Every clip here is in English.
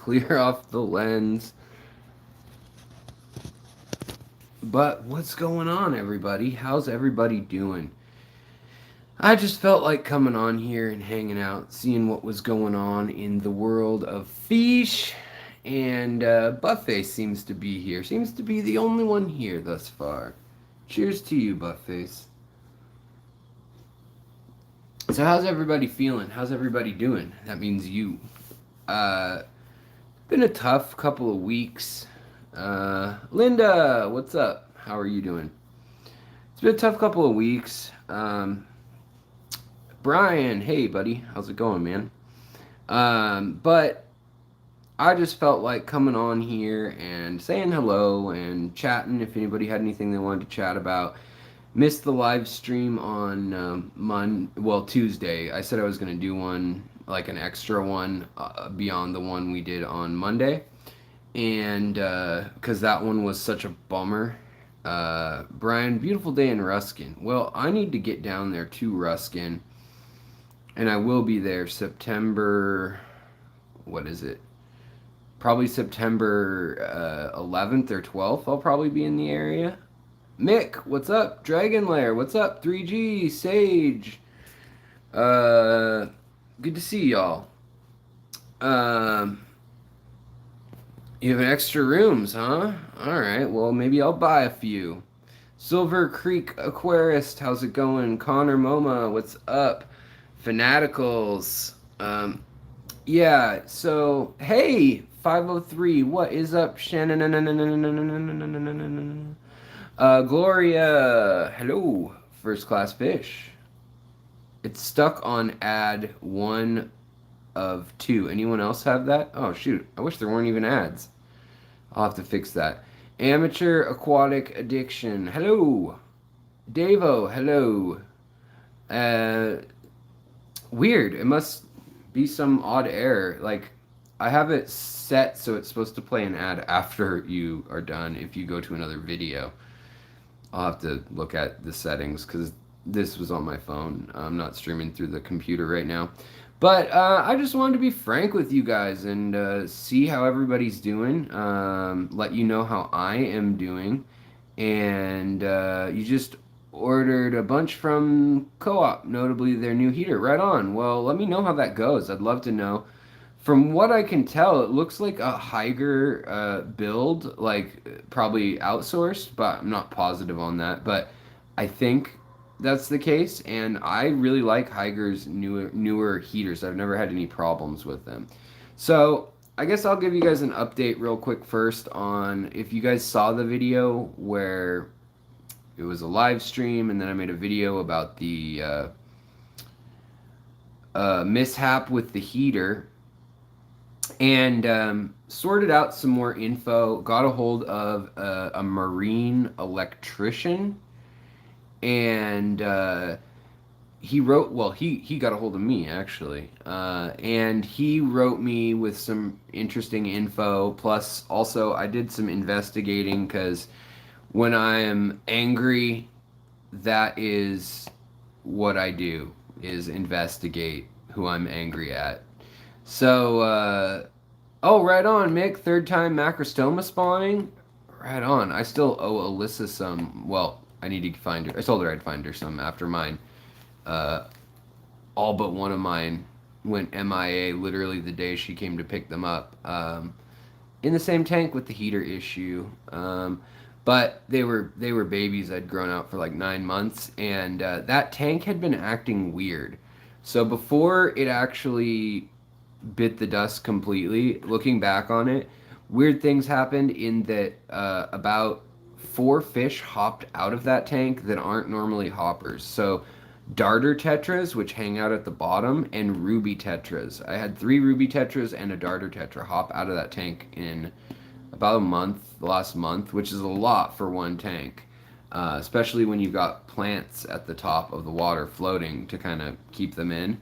clear off the lens. But what's going on, everybody? How's everybody doing? I just felt like coming on here and hanging out, seeing what was going on in the world of fish. And Buttface seems to be here. Seems to be the only one here thus far. Cheers to you, Buttface. So how's everybody feeling? How's everybody doing? That means you. Been a tough couple of weeks. Linda, what's up? How are you doing? It's been a tough couple of weeks. Brian, hey buddy, how's it going, man? But I just felt like coming on here and saying hello and chatting if anybody had anything they wanted to chat about. Missed the live stream on Tuesday. I said I was going to do one, like an extra one, beyond the one we did on Monday. And because that one was such a bummer. Brian, beautiful day in Ruskin. Well, I need to get down there to Ruskin. And I will be there September, what is it? Probably September 11th or 12th. I'll probably be in the area. Mick, what's up? Dragon Lair, what's up? 3G, Sage. Good to see y'all. You have extra rooms, huh? Alright, well, maybe I'll buy a few. Silver Creek Aquarist, how's it going? Connor Moma, what's up? Fanaticals. Yeah, so, hey, 503, what is up, Shannon? Gloria, hello, First Class Fish. It's stuck on ad 1 of 2. Anyone else have that? Oh, shoot, I wish there weren't even ads. I'll have to fix that. Amateur Aquatic Addiction, hello. Davo, hello. Weird, it must be some odd error. Like, I have it set so it's supposed to play an ad after you are done if you go to another video. I'll have to look at the settings because this was on my phone. I'm not streaming through the computer right now. But I just wanted to be frank with you guys and see how everybody's doing. Let you know how I am doing. And you just ordered a bunch from Co-op, notably their new heater. Right on. Well, let me know how that goes. I'd love to know. From what I can tell, it looks like a Higer build, like probably outsourced, but I'm not positive on that. But I think that's the case, and I really like Higer's newer heaters. I've never had any problems with them. So I guess I'll give you guys an update real quick first on if you guys saw the video where it was a live stream, and then I made a video about the mishap with the heater. And sorted out some more info, got a hold of a marine electrician, and he wrote, well, he got a hold of me, actually, and he wrote me with some interesting info, plus also I did some investigating, because when I am angry, that is what I do, is investigate who I'm angry at. So, oh, right on, Mick. Third time macrostoma spawning. Right on. I still owe Alyssa some. Well, I need to find her. I told her I'd find her some after mine. All but one of mine went MIA literally the day she came to pick them up. In the same tank with the heater issue. But they were babies. I'd grown out for like 9 months, and that tank had been acting weird. So before it actually bit the dust completely, looking back on it, weird things happened in that about 4 fish hopped out of that tank that aren't normally hoppers. So darter tetras, which hang out at the bottom, and ruby tetras. I had 3 ruby tetras and a darter tetra hop out of that tank in about a month, the last month, which is a lot for one tank, especially when you've got plants at the top of the water floating to kind of keep them in.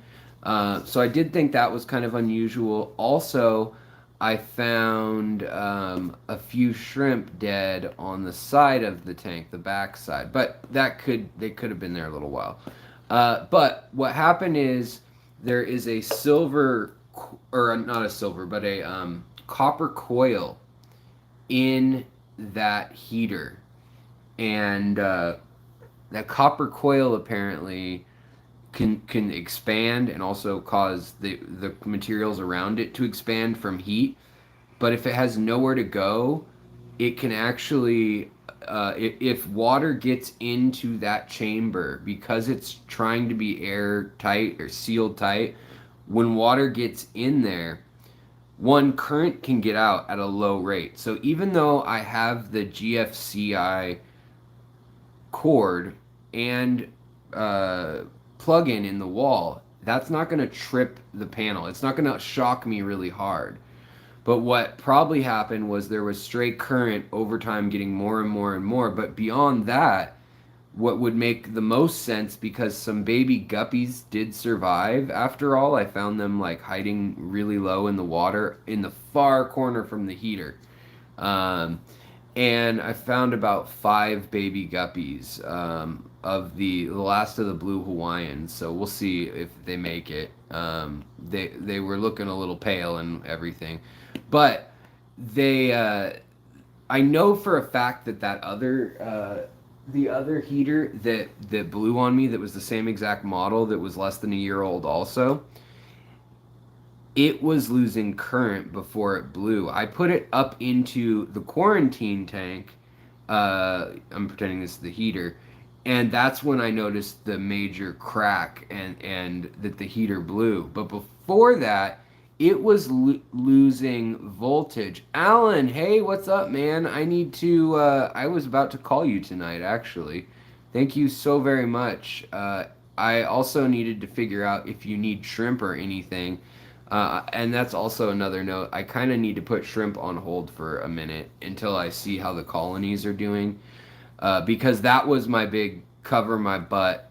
So I did think that was kind of unusual. Also, I found a few shrimp dead on the side of the tank, the back side, but they could have been there a little while. But what happened is there is a silver, or not a silver, but a copper coil in that heater, and that copper coil apparently can expand and also cause the materials around it to expand from heat. But if it has nowhere to go, it can actually, if water gets into that chamber, because it's trying to be airtight or sealed tight, when water gets in there, one, current can get out at a low rate. So even though I have the GFCI cord and plug-in in the wall, that's not going to trip the panel. It's not going to shock me really hard. But what probably happened was there was stray current over time getting more and more and more. But beyond that, what would make the most sense, because some baby guppies did survive after all, I found them like hiding really low in the water in the far corner from the heater. And I found about 5 baby guppies of the last of the blue Hawaiians. So we'll see if they make it. They were looking a little pale and everything, but they I know for a fact that the other heater that blew on me, that was the same exact model, that was less than a year old also, it was losing current before it blew. I put it up into the quarantine tank. I'm pretending this is the heater. And that's when I noticed the major crack and that the heater blew. But before that, it was losing voltage. Alan, hey, what's up, man? I need to, I was about to call you tonight, actually. Thank you so very much. I also needed to figure out if you need shrimp or anything. And that's also another note. I kind of need to put shrimp on hold for a minute until I see how the colonies are doing. Because that was my big cover my butt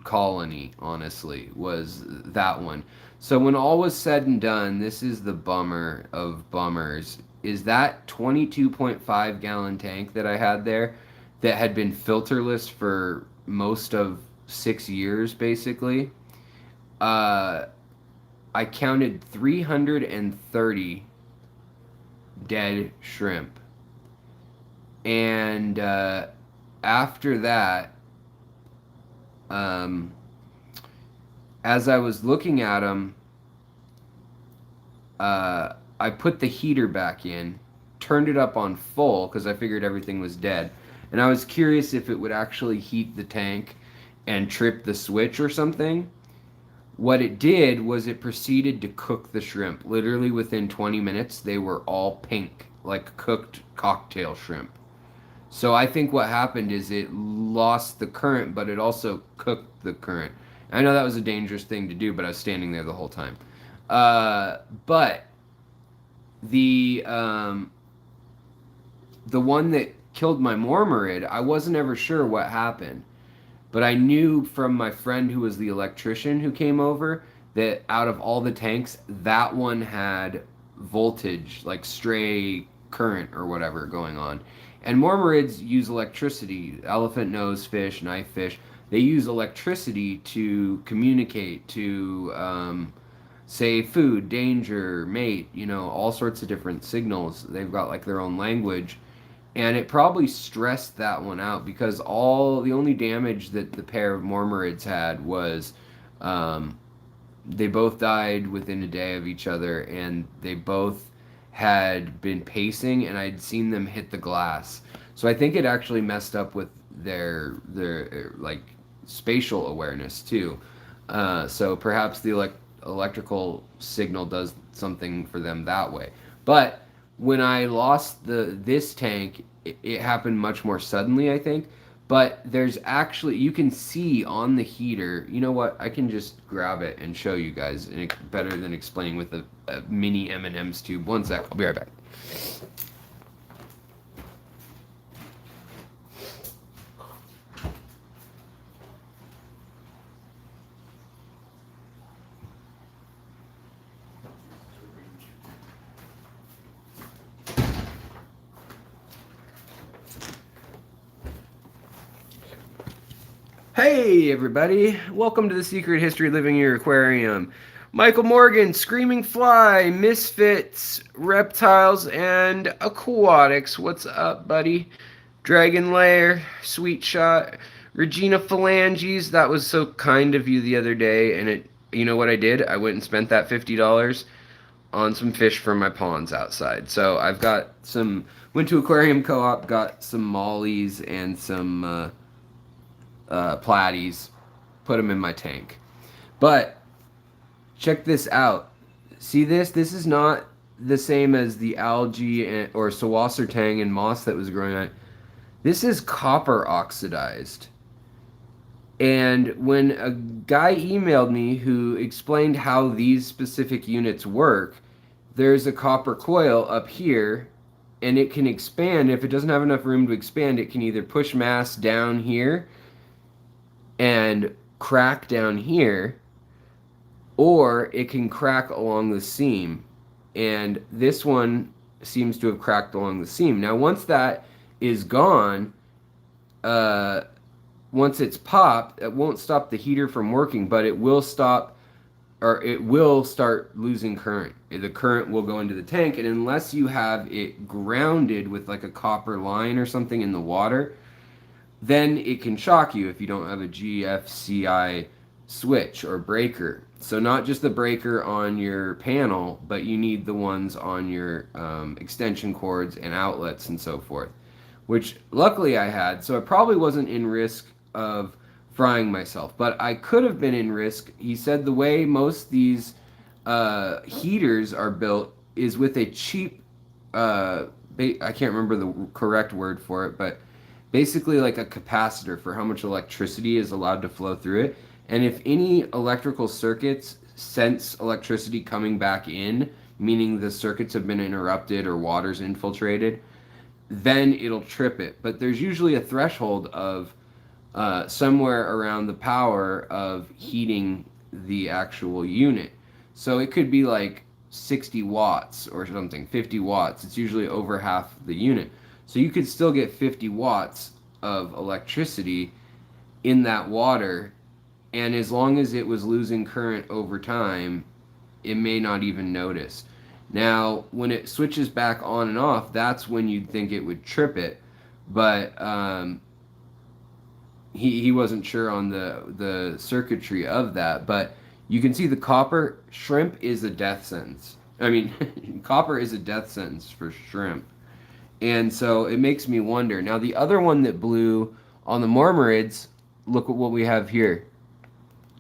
colony, honestly, was that one. So when all was said and done, this is the bummer of bummers, is that 22.5 gallon tank that I had there that had been filterless for most of 6 years, basically. I counted 330 dead shrimp. And after that, as I was looking at them, I put the heater back in, turned it up on full because I figured everything was dead. And I was curious if it would actually heat the tank and trip the switch or something. What it did was it proceeded to cook the shrimp. Literally within 20 minutes, they were all pink, like cooked cocktail shrimp. So I think what happened is it lost the current, but it also cooked the current. I know that was a dangerous thing to do, but I was standing there the whole time. But the one that killed my mormarid, I wasn't ever sure what happened. But I knew from my friend who was the electrician who came over that out of all the tanks, that one had voltage, like stray current or whatever going on. And mormarids use electricity. Elephant nose fish, knife fish, they use electricity to communicate, to say food, danger, mate, you know, all sorts of different signals. They've got like their own language. And it probably stressed that one out because the only damage that the pair of mormarids had was they both died within a day of each other, and they both had been pacing, and I'd seen them hit the glass. So I think it actually messed up with their like spatial awareness too. So perhaps the electrical signal does something for them that way. But when I lost this tank, it happened much more suddenly, I think. But there's actually, you can see on the heater, you know what, I can just grab it and show you guys, and it's better than explaining with a mini M&M's tube. One sec, I'll be right back. Hey everybody, welcome to the Secret History of Living Your Aquarium. Michael Morgan, Screaming Fly, Misfits, Reptiles, and Aquatics. What's up, buddy? Dragon Lair, Sweet Shot, Regina Phalanges. That was so kind of you the other day, and you know what I did? I went and spent that $50 on some fish from my ponds outside. So I've got some. Went to Aquarium Co-op, got some mollies and some platies, put them in my tank. But check this out. See this? This is not the same as the algae or Sawasser tang and moss that was growing on. This is copper oxidized. And when a guy emailed me who explained how these specific units work, there's a copper coil up here, and it can expand. If it doesn't have enough room to expand, it can either push mass down here and crack down here, or it can crack along the seam. And this one seems to have cracked along the seam. Now, once that is gone, once it's popped, it won't stop the heater from working, but it will stop, or it will start losing current. The current will go into the tank, and unless you have it grounded with like a copper line or something in the water, then it can shock you if you don't have a GFCI switch or breaker. So not just the breaker on your panel, but you need the ones on your extension cords and outlets and so forth, which luckily I had. So I probably wasn't in risk of frying myself, but I could have been in risk. He said the way most these heaters are built is with a cheap, I can't remember the correct word for it, but basically like a capacitor for how much electricity is allowed to flow through it. And if any electrical circuits sense electricity coming back in, meaning the circuits have been interrupted or water's infiltrated, then it'll trip it. But there's usually a threshold of somewhere around the power of heating the actual unit. So it could be like 60 watts or something, 50 watts. It's usually over half the unit. So you could still get 50 watts of electricity in that water, and as long as it was losing current over time, it may not even notice. Now, when it switches back on and off, that's when you'd think it would trip it, but he wasn't sure on the circuitry of that. But you can see the copper shrimp is a death sentence. I mean, copper is a death sentence for shrimp. And so it makes me wonder. Now, the other one that blew on the Mormorids, look at what we have here.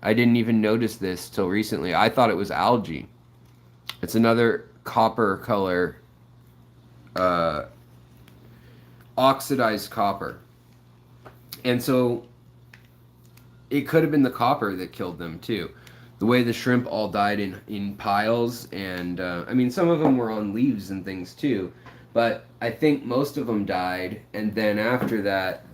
I didn't even notice this till recently. I thought it was algae. It's another copper color, oxidized copper. And so it could have been the copper that killed them too. The way the shrimp all died in piles, and I mean, some of them were on leaves and things too, but I think most of them died, and then after that,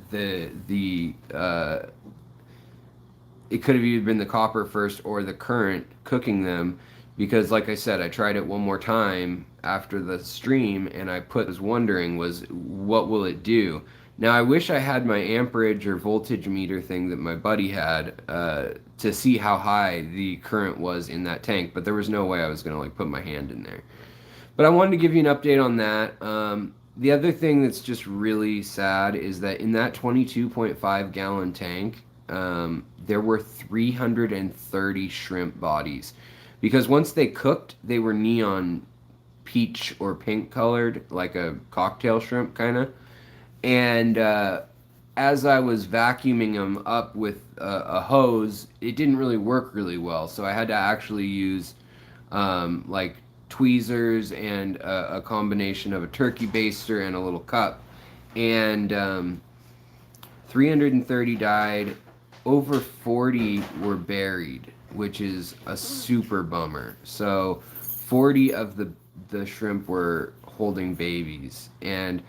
it could have either been the copper first or the current cooking them, because like I said, I tried it one more time after the stream, and was wondering what will it do. Now I wish I had my amperage or voltage meter thing that my buddy had to see how high the current was in that tank, but there was no way I was going to like put my hand in there. But I wanted to give you an update on that. The other thing that's just really sad is that in that 22.5 gallon tank, there were 330 shrimp bodies, because once they cooked, they were neon peach or pink colored, like a cocktail shrimp kind of. And as I was vacuuming them up with a hose, it didn't really work really well, so I had to actually use like tweezers and a combination of a turkey baster and a little cup. And 330 died. Over 40 were buried, which is a super bummer. So 40 of the shrimp were holding babies. And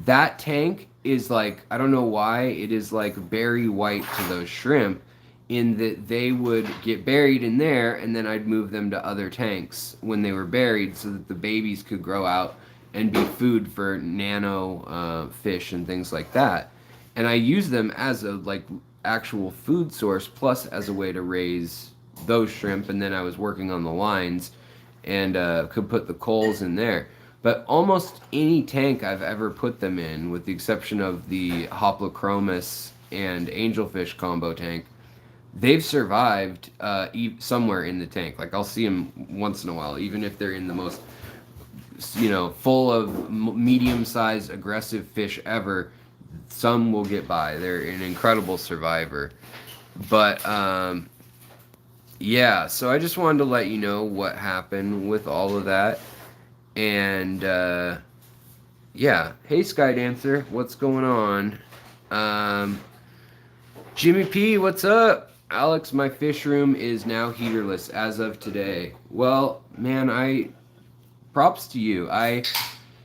that tank is like, I don't know why, it is like berry white to those shrimp, in that they would get buried in there, and then I'd move them to other tanks when they were buried so that the babies could grow out and be food for nano fish and things like that. And I use them as a like actual food source, plus as a way to raise those shrimp, and then I was working on the lines and could put the coals in there. But almost any tank I've ever put them in, with the exception of the Hoplochromis and angelfish combo tank, they've survived somewhere in the tank. Like I'll see them once in a while, even if they're in the most, full of medium-sized aggressive fish ever. Some will get by. They're an incredible survivor. But yeah, so I just wanted to let you know what happened with all of that. And yeah, hey Sky Dancer, what's going on? Jimmy P, what's up? Alex, my fish room is now heaterless as of today. Well, man, props to you. I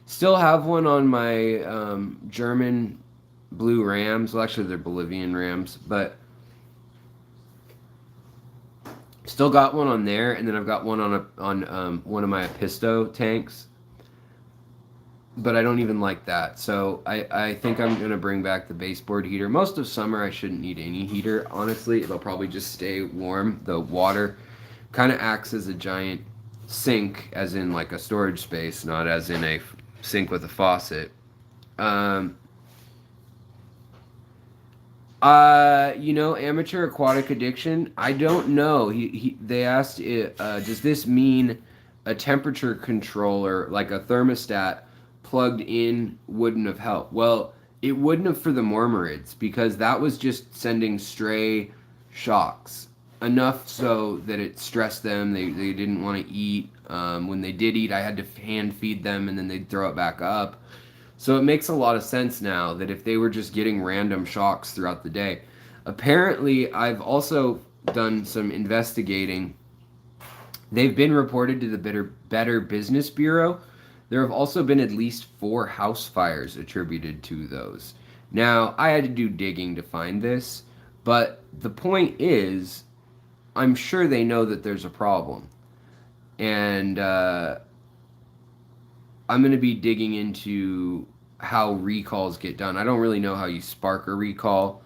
still have one on my German blue rams. Well, actually, they're Bolivian rams, but still got one on there, and then I've got one on one of my Apisto tanks. But I don't even like that. So I think I'm going to bring back the baseboard heater. Most of summer, I shouldn't need any heater, honestly. It'll probably just stay warm. The water kind of acts as a giant sink, as in like a storage space, not as in a sink with a faucet. Amateur aquatic addiction, I don't know. They asked, does this mean a temperature controller, like a thermostat, plugged in wouldn't have helped? Well, it wouldn't have for the mormyrids, because that was just sending stray shocks, enough so that it stressed them. They didn't want to eat. When they did eat, I had to hand feed them, and then they'd throw it back up. So it makes a lot of sense now that if they were just getting random shocks throughout the day. Apparently, I've also done some investigating. They've been reported to the Better Business Bureau. There have also been at least 4 house fires attributed to those. Now, I had to do digging to find this, but the point is, I'm sure they know that there's a problem. And I'm going to be digging into how recalls get done. I don't really know how you spark a recall,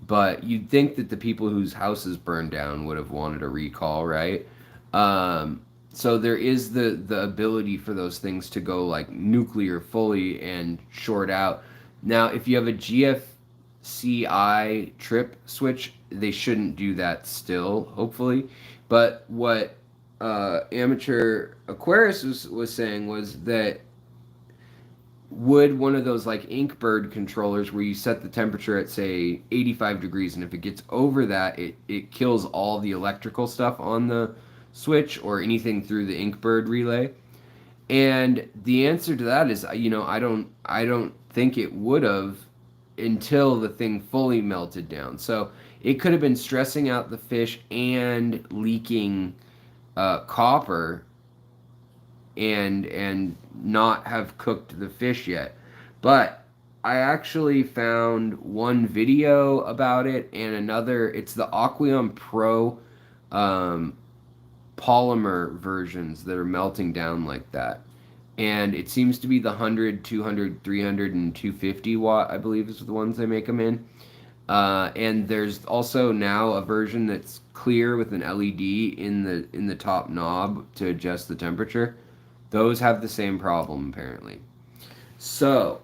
but you'd think that the people whose houses burned down would have wanted a recall, right? So there is the ability for those things to go like nuclear fully and short out. Now, if you have a GFCI trip switch, they shouldn't do that still, hopefully. But what Amateur Aquarius was saying was that would one of those like Inkbird controllers where you set the temperature at say 85 degrees, and if it gets over that, it kills all the electrical stuff on the switch or anything through the Inkbird relay. And the answer to that is, I don't think it would have until the thing fully melted down. So it could have been stressing out the fish and leaking copper and not have cooked the fish yet. But I actually found one video about it and another. It's the Aqueon Pro polymer versions that are melting down like that. And it seems to be the 100, 200, 300, and 250 watt, I believe, is the ones they make them in. And there's also now a version that's clear with an LED in the top knob to adjust the temperature. Those have the same problem, apparently. So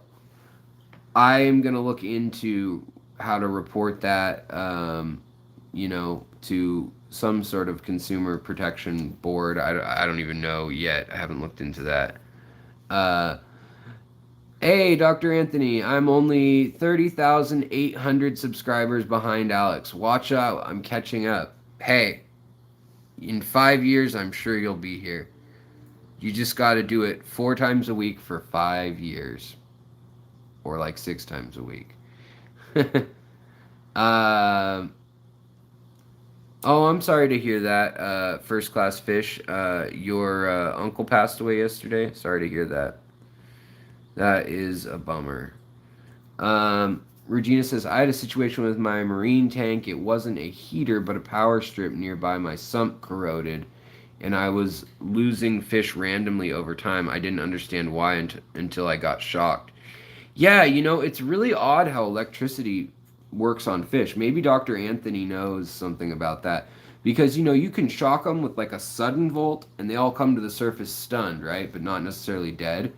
I'm going to look into how to report that, to some sort of consumer protection board. I don't even know yet. I haven't looked into that. Hey, Dr. Anthony, I'm only 30,800 subscribers behind Alex. Watch out, I'm catching up. Hey, in 5 years, I'm sure you'll be here. You just got to do it 4 times a week for 5 years. Or like 6 times a week. Oh, I'm sorry to hear that, First Class Fish. Your uncle passed away yesterday. Sorry to hear that. That is a bummer. Regina says, I had a situation with my marine tank. It wasn't a heater, but a power strip nearby my sump corroded, and I was losing fish randomly over time. I didn't understand why until I got shocked. Yeah, it's really odd how electricity works on fish. Maybe Dr. Anthony knows something about that. because you know you can shock them with like a sudden volt and they all come to the surface stunned, right, but not necessarily dead.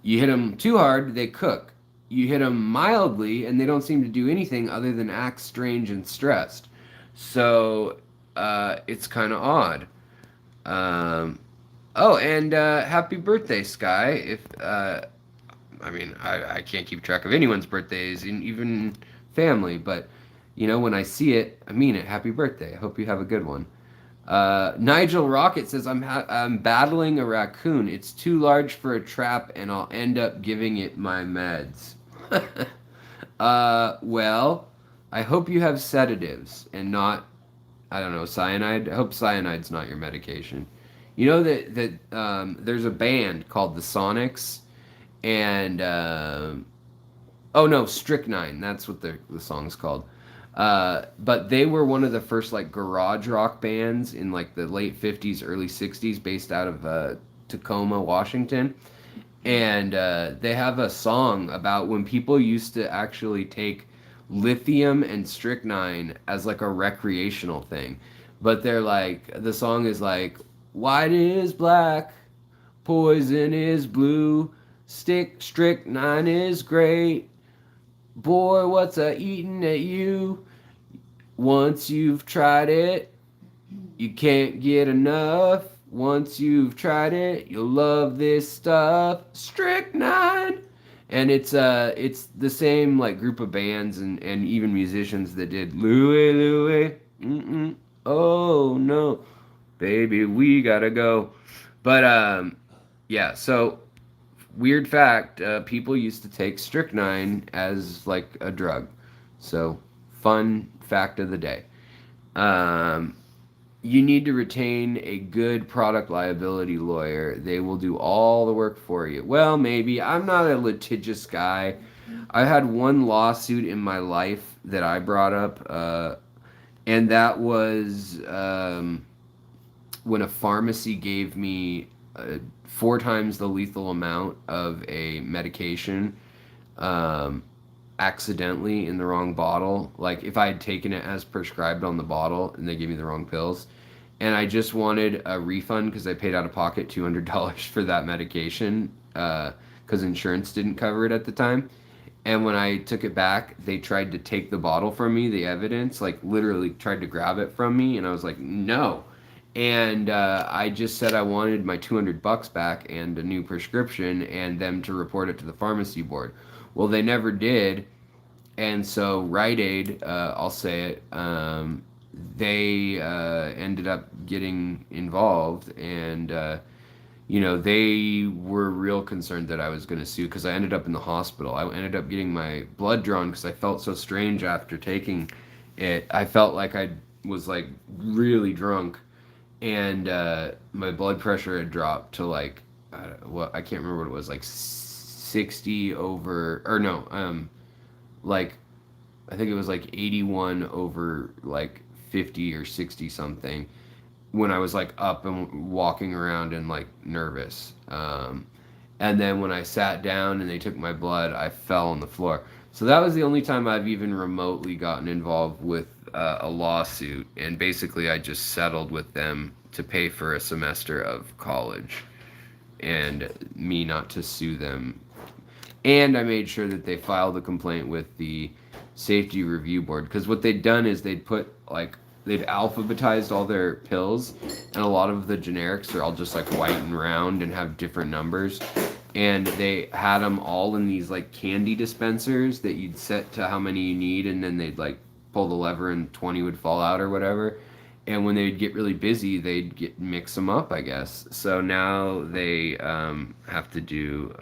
You hit them too hard, they cook. You hit them mildly and they don't seem to do anything other than act strange and stressed. So it's kind of odd. um, oh, and happy birthday, Sky. If I mean, I can't keep track of anyone's birthdays, even family, but you know, when I see it, I mean it. Happy birthday. I hope you have a good one. Nigel Rocket says, I'm battling a raccoon. It's too large for a trap, and I'll end up giving it my meds. Well, I hope you have sedatives and not, I don't know, cyanide. I hope cyanide's not your medication. You know that there's a band called the Sonics, and oh no, Strychnine. That's what the song's called. But they were one of the first like garage rock bands in like the late '50s, early '60s, based out of Tacoma, Washington. And they have a song about when people used to actually take lithium and strychnine as like a recreational thing. But they're like, the song is like, white is black, poison is blue, strychnine is great. Boy, what's a eating at you? Once you've tried it, you can't get enough. Once you've tried it, you'll love this stuff. Strychnine. And it's the same like group of bands and even musicians that did Louie Louie. Mm-mm. Oh no, baby, we gotta go. But yeah. So weird fact: people used to take strychnine as like a drug. So fun fact of the day. Um, you need to retain a good product liability lawyer. They will do all the work for you. Well, maybe. I'm not a litigious guy. I had one lawsuit in my life that I brought up, and that was when a pharmacy gave me 4 times the lethal amount of a medication um, accidentally in the wrong bottle. Like if I had taken it as prescribed on the bottle and they gave me the wrong pills, and I just wanted a refund because I paid out of pocket $200 for that medication because insurance didn't cover it at the time. And when I took it back, they tried to take the bottle from me, the evidence, like literally tried to grab it from me, and I was like, no. And I just said I wanted my $200 back and a new prescription, and them to report it to the pharmacy board. Well, they never did, and so Rite Aid, I'll say it, they ended up getting involved, and you know, they were real concerned that I was going to sue because I ended up in the hospital. I ended up getting my blood drawn because I felt so strange after taking it. I felt like I was like really drunk, and my blood pressure had dropped to like I can't remember what it was, like 60 over, or no, like I think it was like 81 over like 50 or 60 something, when I was like up and walking around and like nervous. And then when I sat down and they took my blood, I fell on the floor. So that was the only time I've even remotely gotten involved with a lawsuit. And basically, I just settled with them to pay for a semester of college and me not to sue them. And I made sure that they filed a complaint with the safety review board, because what they'd done is they'd alphabetized all their pills, and a lot of the generics are all just like white and round and have different numbers, and they had them all in these like candy dispensers that you'd set to how many you need, and then they'd like pull the lever and 20 would fall out or whatever. And when they'd get really busy, they'd mix them up, I guess. So now they have to do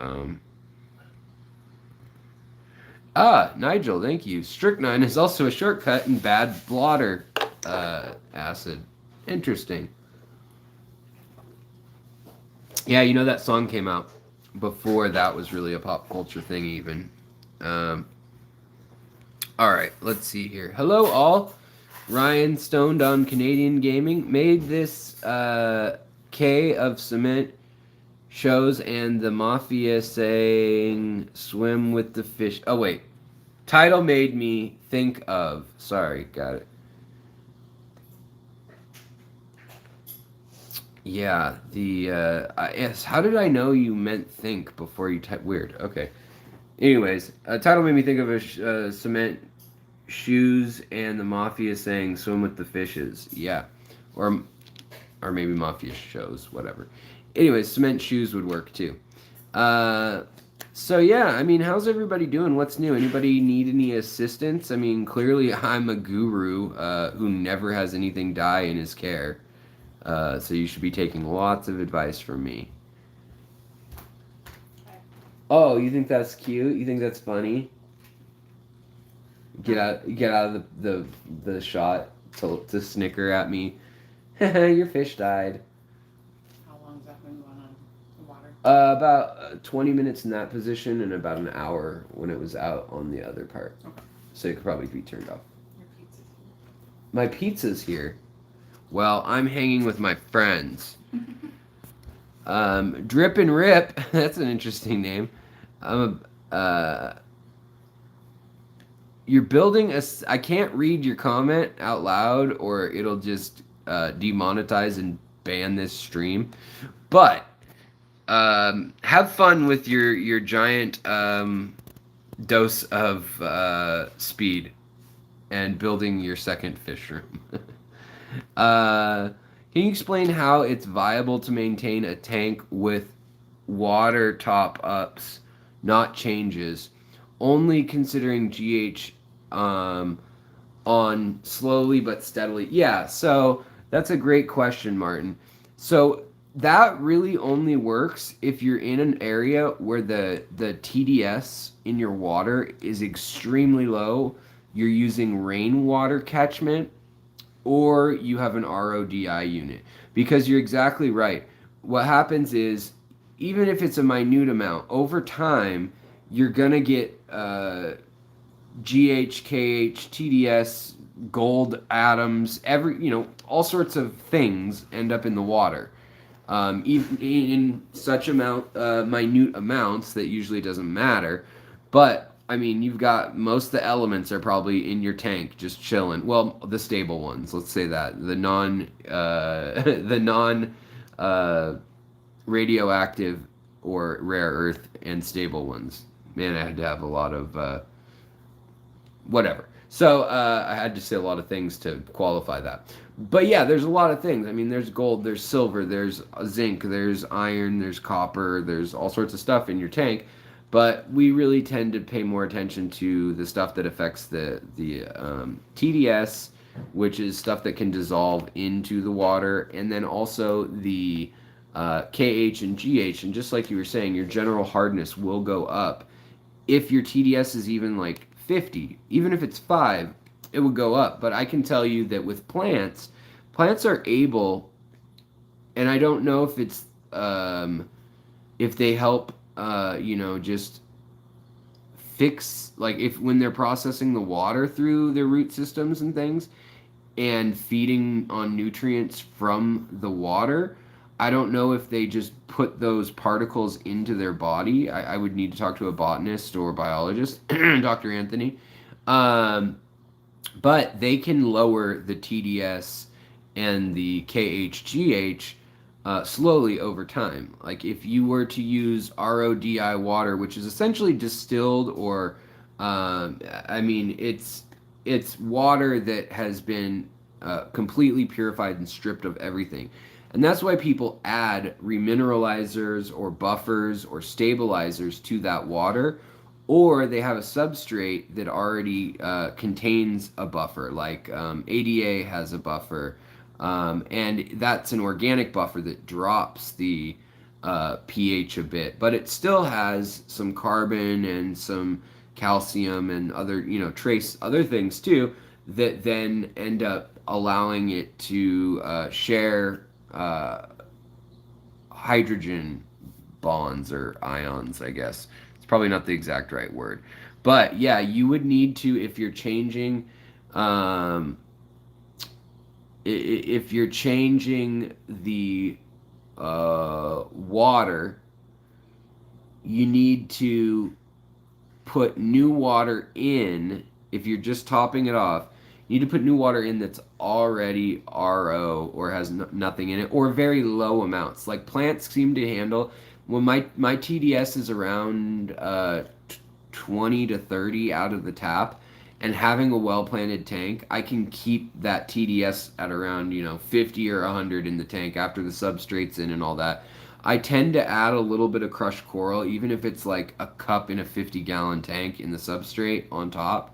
Nigel, thank you. Strychnine is also a shortcut in bad blotter acid. Interesting. Yeah, you know that song came out before that was really a pop culture thing even. Alright, let's see here. Hello all. Ryan Stoned on Canadian Gaming made this K of cement shows and the mafia saying swim with the fish. Oh wait. Title made me think of. Sorry, got it. Yeah, yes. How did I know you meant think before you type? Weird. Okay. Anyways, title made me think of cement shoes and the mafia saying "swim with the fishes." Yeah, or or maybe mafia shows, whatever. Anyways, cement shoes would work too. Uh, so yeah, I mean, how's everybody doing? What's new? Anybody need any assistance? I mean, clearly I'm a guru who never has anything die in his care. So you should be taking lots of advice from me. Oh, you think that's cute? You think that's funny? Get out of the shot to snicker at me. Your fish died. How long has that been going on in water? About 20 minutes in that position and about an hour when it was out on the other part. Okay. So it could probably be turned off. Your pizza's here. My pizza's here. Well, I'm hanging with my friends. Drip and Rip. That's an interesting name. You're building a. I can't read your comment out loud, or it'll just demonetize and ban this stream. But have fun with your giant dose of speed and building your second fish room. Can you explain how it's viable to maintain a tank with water top ups, not changes, only considering GH on slowly but steadily? Yeah, so that's a great question, Martin. So that really only works if you're in an area where the TDS in your water is extremely low. You're using rainwater catchment, or you have an RODI unit. Because you're exactly right. What happens is, even if it's a minute amount, over time, you're going to get GH, KH, TDS, gold atoms, all sorts of things end up in the water. Even in such minute amounts that usually doesn't matter. But I mean, you've got most of the elements are probably in your tank, just chilling. Well, the stable ones, let's say that the non radioactive or rare earth and stable ones. Man, I had to have a lot of whatever. So I had to say a lot of things to qualify that. But yeah, there's a lot of things. I mean, there's gold, there's silver, there's zinc, there's iron, there's copper, there's all sorts of stuff in your tank. But we really tend to pay more attention to the stuff that affects the TDS, which is stuff that can dissolve into the water, and then also the KH and GH. And just like you were saying, your general hardness will go up. If your TDS is even like 50, even if it's 5, it would go up. But I can tell you that with plants are able, and I don't know if it's if they help just fix, like, if when they're processing the water through their root systems and things and feeding on nutrients from the water. I don't know if they just put those particles into their body. I would need to talk to a botanist or biologist, Dr. Anthony. But they can lower the TDS and the KHGH slowly over time. Like if you were to use RODI water, which is essentially distilled, or it's water that has been completely purified and stripped of everything. And that's why people add remineralizers or buffers or stabilizers to that water, or they have a substrate that already contains a buffer, like ADA has a buffer, and that's an organic buffer that drops the pH a bit, but it still has some carbon and some calcium and other, trace other things too, that then end up allowing it to share hydrogen bonds or ions, I guess. It's probably not the exact right word. But yeah, you would need to, if you're changing the water, you need to put new water in. If you're just topping it off, You need to put new water in that's already RO or has nothing in it, or very low amounts. Like plants seem to handle. Well, my TDS is around 20 to 30 out of the tap, and having a well planted tank, I can keep that TDS at around 50 or 100 in the tank after the substrate's in and all that. I tend to add a little bit of crushed coral, even if it's like a cup in a 50-gallon tank in the substrate on top,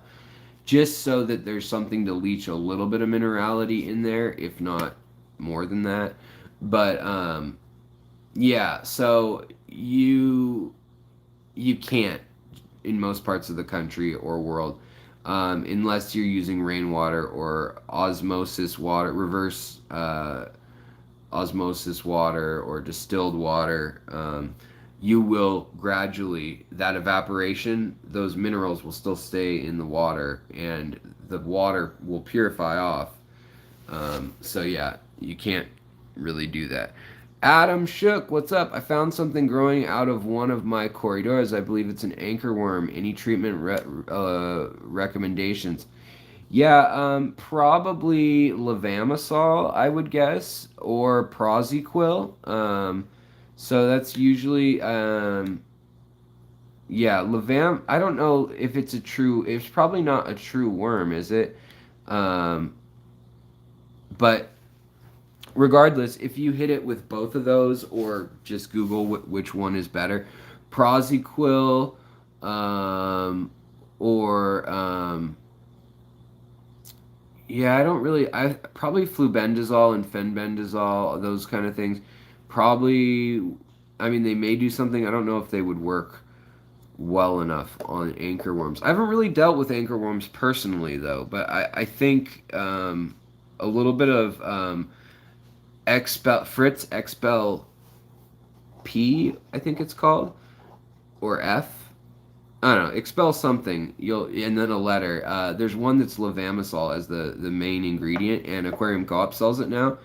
just so that there's something to leach a little bit of minerality in there, if not more than that. But yeah, so you can't in most parts of the country or world, unless you're using rainwater or osmosis water, reverse osmosis water or distilled water. You will gradually, that evaporation, those minerals will still stay in the water and the water will purify off. So yeah, you can't really do that. Adam Shook, what's up? I found something growing out of one of my corridors. I believe it's an anchorworm. Any treatment recommendations? Yeah, probably levamisole, I would guess, or Prosequil. So that's usually, yeah, levam. I don't know if it's a true. It's probably not a true worm, is it? Um, but regardless, if you hit it with both of those, or just Google which one is better, Prosequil, or yeah, I don't really. I probably flubendazole and fenbendazole, those kind of things. Probably, I mean, they may do something. I don't know if they would work well enough on anchorworms. I haven't really dealt with anchorworms personally, though, but I think a little bit of Fritz Expel P, I think it's called, or F. I don't know, expel something. You'll and then a letter. There's one that's levamisole as the main ingredient, and Aquarium Co-op sells it now.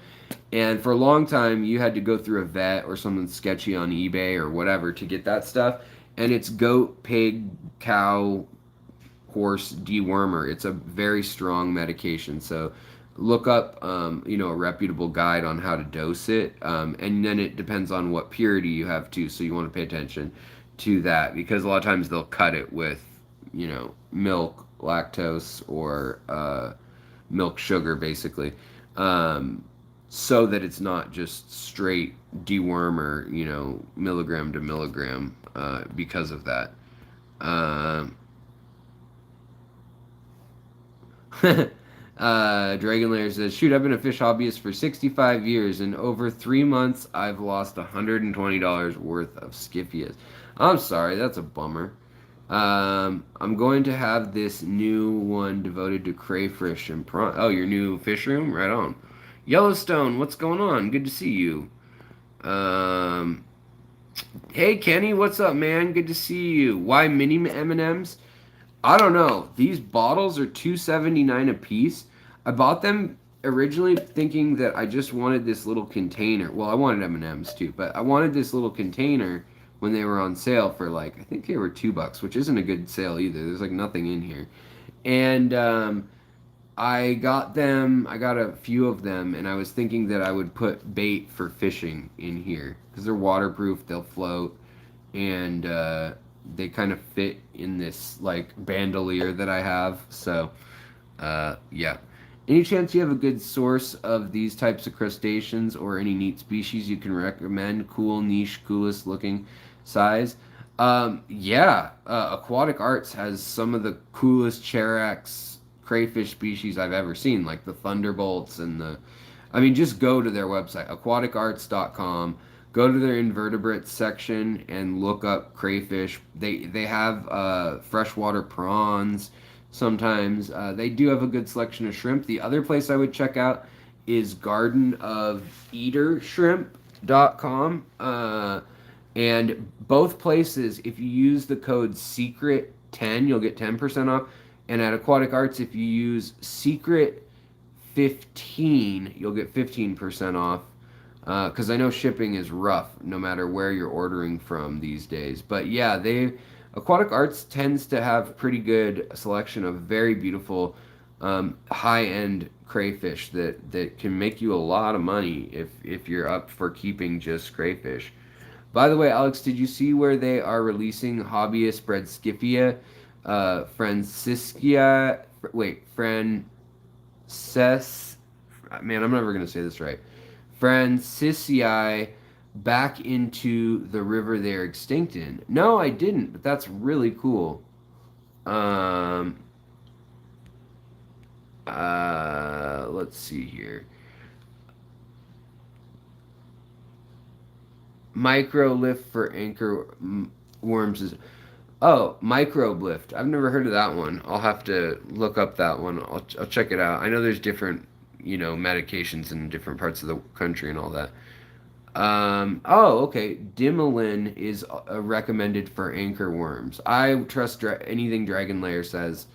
And for a long time, you had to go through a vet or something sketchy on eBay or whatever to get that stuff. And it's goat, pig, cow, horse dewormer. It's a very strong medication. So look up, a reputable guide on how to dose it. And then it depends on what purity you have too. So you want to pay attention to that, because a lot of times they'll cut it with, milk, lactose, or milk sugar, basically, so that it's not just straight dewormer, milligram to milligram, because of that. Dragonlair says, shoot, I've been a fish hobbyist for 65 years. In over 3 months, I've lost $120 worth of Scyphias. I'm sorry, that's a bummer. I'm going to have this new one devoted to crayfish and prawn. Oh, your new fish room? Right on. Yellowstone, what's going on? Good to see you. Hey, Kenny, what's up, man? Good to see you. Why mini M&Ms? I don't know. These bottles are $2.79 a piece. I bought them originally thinking that I just wanted this little container. Well, I wanted M&Ms too, but I wanted this little container when they were on sale for I think they were $2, which isn't a good sale either. There's nothing in here. And I got them. I got a few of them, and I was thinking that I would put bait for fishing in here because they're waterproof. They'll float, and they kind of fit in this bandolier that I have. So, yeah. Any chance you have a good source of these types of crustaceans or any neat species you can recommend? Cool, niche, coolest looking size? Yeah. Aquatic Arts has some of the coolest Cherax crayfish species I've ever seen, like the Thunderbolts and just go to their website, aquaticarts.com. Go to their invertebrates section and look up crayfish. They have freshwater prawns sometimes. They do have a good selection of shrimp. The other place I would check out is gardenofeatershrimp.com. And both places, if you use the code SECRET10, you'll get 10% off. And at Aquatic Arts, if you use SECRET15, you'll get 15% off. Because I know shipping is rough no matter where you're ordering from these days. But yeah, Aquatic Arts tends to have pretty good selection of very beautiful high-end crayfish that can make you a lot of money if you're up for keeping just crayfish. By the way, Alex, did you see where they are releasing hobbyist bred Scyphia, Franciscia? Wait, Frances. Man, I'm never gonna say this right. Francisci back into the river they're extinct in. No, I didn't, but that's really cool. Um, let's see here. Micro lift for anchor worms is. Oh, microbe lift. I've never heard of that one. I'll have to look up that one. I'll check it out. I know there's different, medications in different parts of the country and all that. Oh, okay. Dimolin is recommended for anchor worms. I trust anything Dragon Lair says,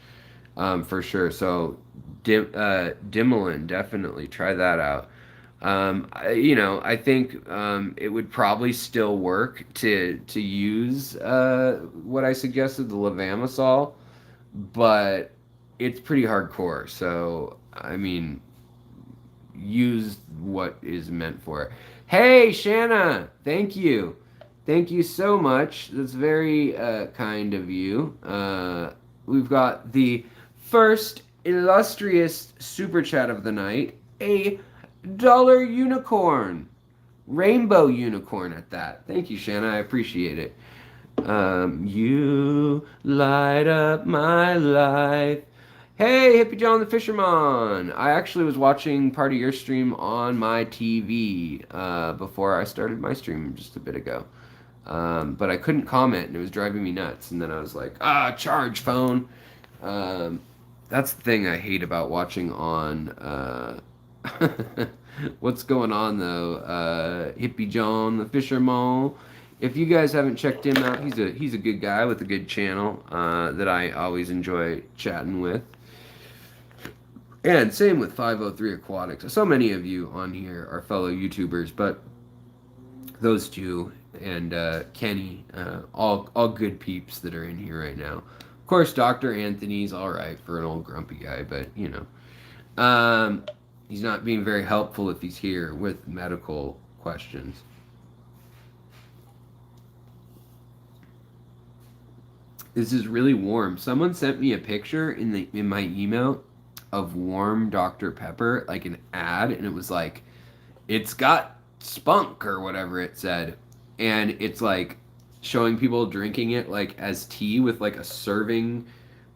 for sure. So, Dimolin, definitely try that out. I think it would probably still work to use what I suggested, the levamisol, but it's pretty hardcore. So, I mean, use what is meant for it. Hey, Shanna, thank you. Thank you so much. That's very kind of you. We've got the first illustrious super chat of the night, a dollar unicorn. Rainbow unicorn at that. Thank you, Shanna. I appreciate it. You light up my life. Hey, Hippie John the Fisherman! I actually was watching part of your stream on my TV before I started my stream just a bit ago. But I couldn't comment and it was driving me nuts. And then I was like, charge phone. That's the thing I hate about watching on. What's going on though? Hippie John the Fisherman. If you guys haven't checked him out, he's a good guy with a good channel that I always enjoy chatting with. And same with 503 Aquatics. So many of you on here are fellow YouTubers, but those two and Kenny, all good peeps that are in here right now. Of course, Dr. Anthony's all right for an old grumpy guy, but he's not being very helpful if he's here with medical questions. This is really warm. Someone sent me a picture in my email of warm Dr. Pepper, like an ad, and it was like, it's got spunk or whatever it said, and it's like showing people drinking it like as tea with like a serving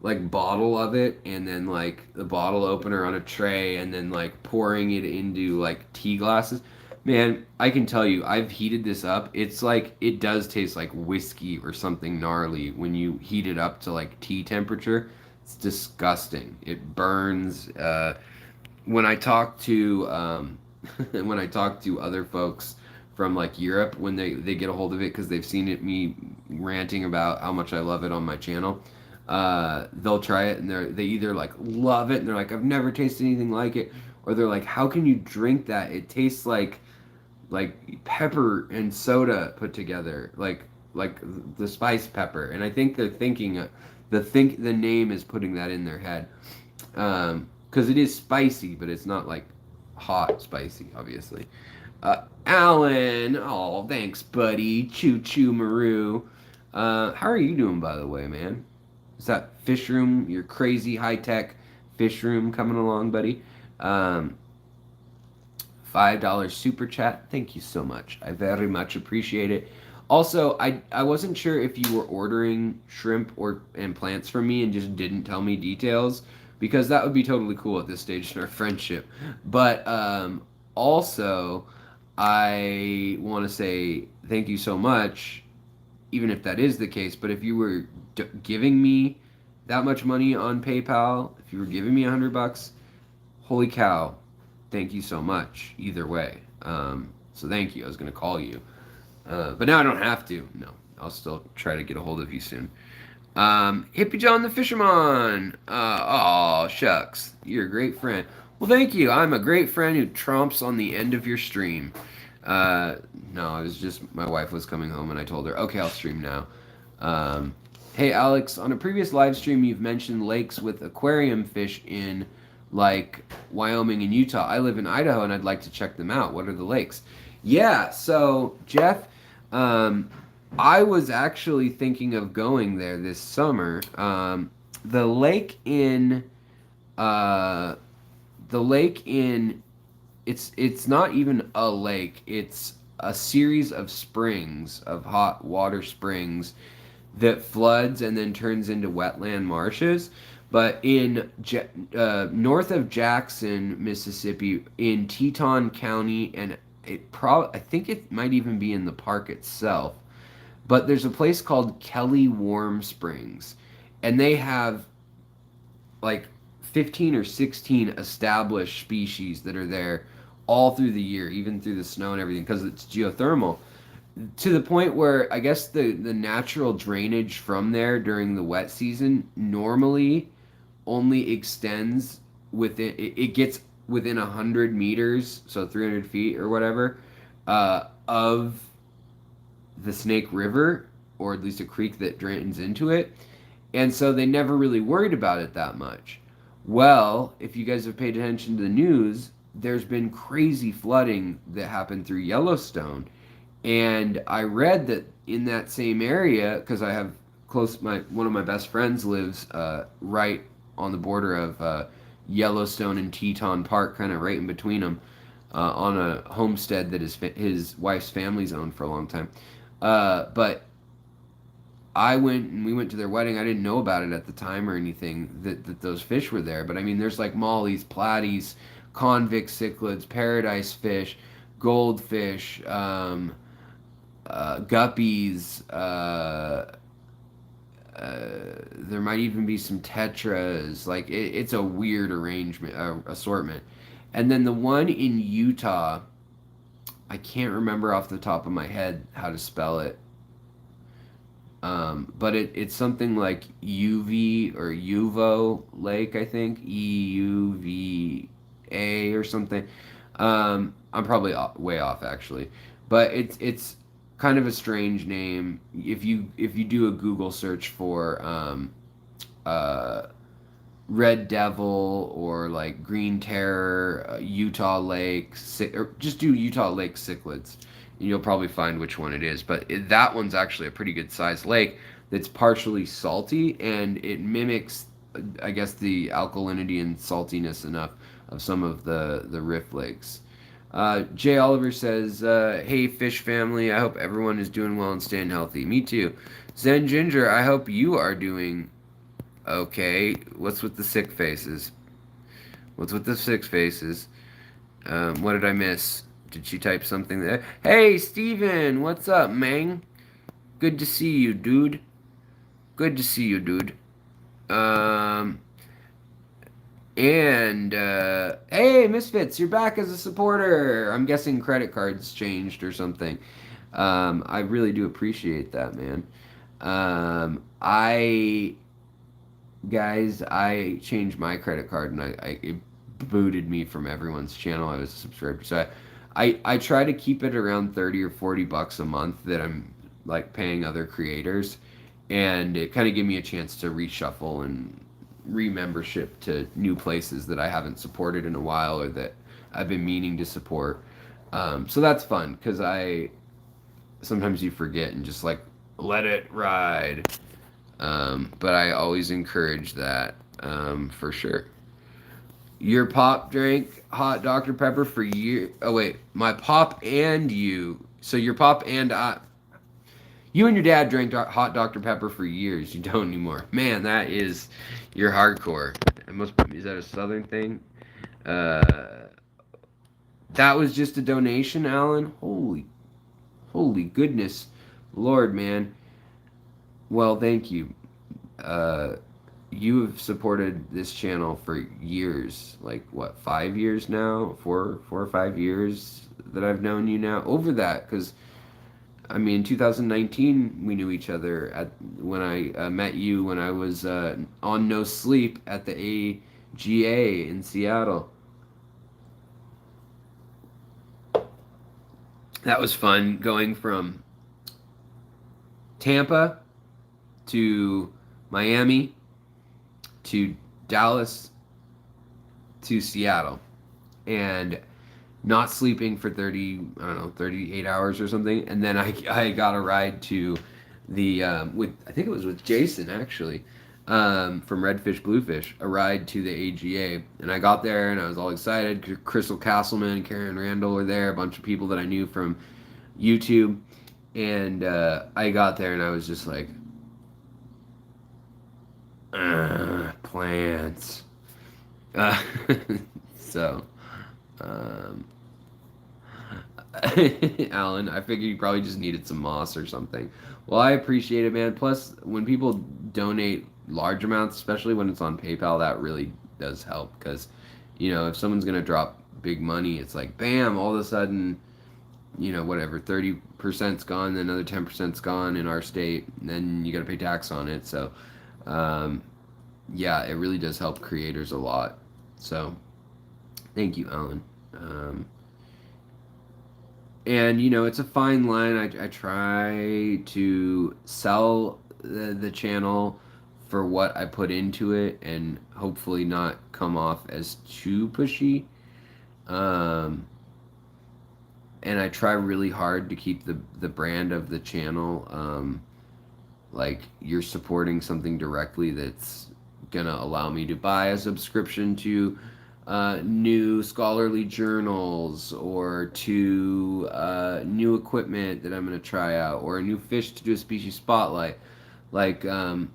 like bottle of it, and then like the bottle opener on a tray, and then like pouring it into like tea glasses. Man, I can tell you, I've heated this up. It's like, it does taste like whiskey or something gnarly when you heat it up to like tea temperature. It's disgusting. It burns. When I talk to when I talk to other folks from like Europe, when they get a hold of it because they've seen it me ranting about how much I love it on my channel, they'll try it and they either like love it and they're like, I've never tasted anything like it, or they're like, how can you drink that? It tastes like pepper and soda put together, like the spice pepper. And I think they're thinking the name is putting that in their head, because it is spicy, but it's not like hot spicy, obviously. Alan, oh thanks, buddy. Choo choo Maru. How are you doing, by the way, man? Is that fish room, your crazy high tech fish room coming along, buddy? $5 super chat. Thank you so much. I very much appreciate it. Also, I wasn't sure if you were ordering shrimp and plants from me and just didn't tell me details, because that would be totally cool at this stage in our friendship. But also, I want to say thank you so much, even if that is the case. But if you were giving me that much money on PayPal, if you were giving me $100, holy cow, thank you so much either way. So thank you. I was going to call you. But now I don't have to. No, I'll still try to get a hold of you soon. Hippie John the Fisherman. Oh, shucks. You're a great friend. Well, thank you. I'm a great friend who tromps on the end of your stream. No, it was just my wife was coming home and I told her, okay, I'll stream now. Hey Alex, on a previous live stream you've mentioned lakes with aquarium fish in like Wyoming and Utah. I live in Idaho and I'd like to check them out. What are the lakes? Yeah, so Jeff, um, I was actually thinking of going there this summer. The lake in uh, the lake in it's not even a lake. It's a series of springs, of hot water springs that floods and then turns into wetland marshes. But in north of Jackson, Mississippi, in Teton County, and I think it might even be in the park itself. But there's a place called Kelly Warm Springs, and they have like 15 or 16 established species that are there all through the year, even through the snow and everything, because it's geothermal to the point where I guess the natural drainage from there during the wet season normally only extends within it gets within 100 meters, so 300 feet or whatever, of the Snake River, or at least a creek that drains into it. And so they never really worried about it that much. Well, if you guys have paid attention to the news, there's been crazy flooding that happened through Yellowstone. And I read that in that same area, because I have one of my best friends lives right on the border of Yellowstone and Teton Park, kind of right in between them, on a homestead that his wife's family's owned for a long time. But we went to their wedding. I didn't know about it at the time or anything that those fish were there. But I mean, there's like mollies, platies, convict cichlids, paradise fish, goldfish, guppies. There might even be some tetras. Like it's a weird assortment. And then the one in Utah, I can't remember off the top of my head how to spell it. But it's something like UV or Uvo Lake, I think, EUVA or something. I'm probably way off actually, but it's kind of a strange name. If you do a Google search for Red Devil or like Green Terror, Utah Lake, or just do Utah Lake cichlids, and you'll probably find which one it is. But that one's actually a pretty good sized lake that's partially salty, and it mimics, I guess, the alkalinity and saltiness enough of some of the Rift Lakes. Jay Oliver says, "Hey, fish family, I hope everyone is doing well and staying healthy. Me too. Zen Ginger, I hope you are doing okay. What's with the sick faces? What's with the sick faces? What did I miss? Did she type something there? Hey, Steven, what's up, man? Good to see you, dude. Good to see you, dude. And hey, Misfits, you're back as a supporter. I'm guessing credit cards changed or something. I really do appreciate that, man. I changed my credit card and it booted me from everyone's channel I was subscribed to. So I try to keep it around 30 or 40 bucks a month that I'm like paying other creators, and it kind of gave me a chance to reshuffle and re-membership to new places that I haven't supported in a while or that I've been meaning to support. So that's fun because sometimes you forget and just like let it ride. But I always encourage that for sure. Your pop drank hot Dr. Pepper for years. Oh wait, my pop and you. So your pop and I. You and your dad drank hot Dr. Pepper for years. You don't anymore. Man, you're hardcore. Is that a southern thing? Uh, that was just a donation, Alan. Holy goodness, Lord, man. Well, thank you. You have supported this channel for years. Like what, 5 years now? 4 or 5 years that I've known you now. Over that, because I mean, 2019 we knew each other when I met you when I was on No Sleep at the AGA in Seattle. That was fun going from Tampa to Miami to Dallas to Seattle, and not sleeping for 38 hours or something. And then I got a ride to the, with, I think it was with Jason actually, from Redfish Bluefish, a ride to the AGA. And I got there and I was all excited. Crystal Castleman, Karen Randall were there, a bunch of people that I knew from YouTube. And I got there and I was just like, plants. So, um, Alan, I figured you probably just needed some moss or something. Well, I appreciate it, man. Plus, when people donate large amounts, especially when it's on PayPal, that really does help. Because, if someone's going to drop big money, it's like, bam, all of a sudden, whatever, 30%'s gone, then another 10%'s gone in our state, and then you got to pay tax on it. So, yeah, it really does help creators a lot. So, thank you, Alan. And it's a fine line. I try to sell the channel for what I put into it, and hopefully not come off as too pushy. And I try really hard to keep the brand of the channel, like you're supporting something directly that's gonna allow me to buy a subscription to new scholarly journals, or to new equipment that I'm going to try out, or a new fish to do a species spotlight. Like, and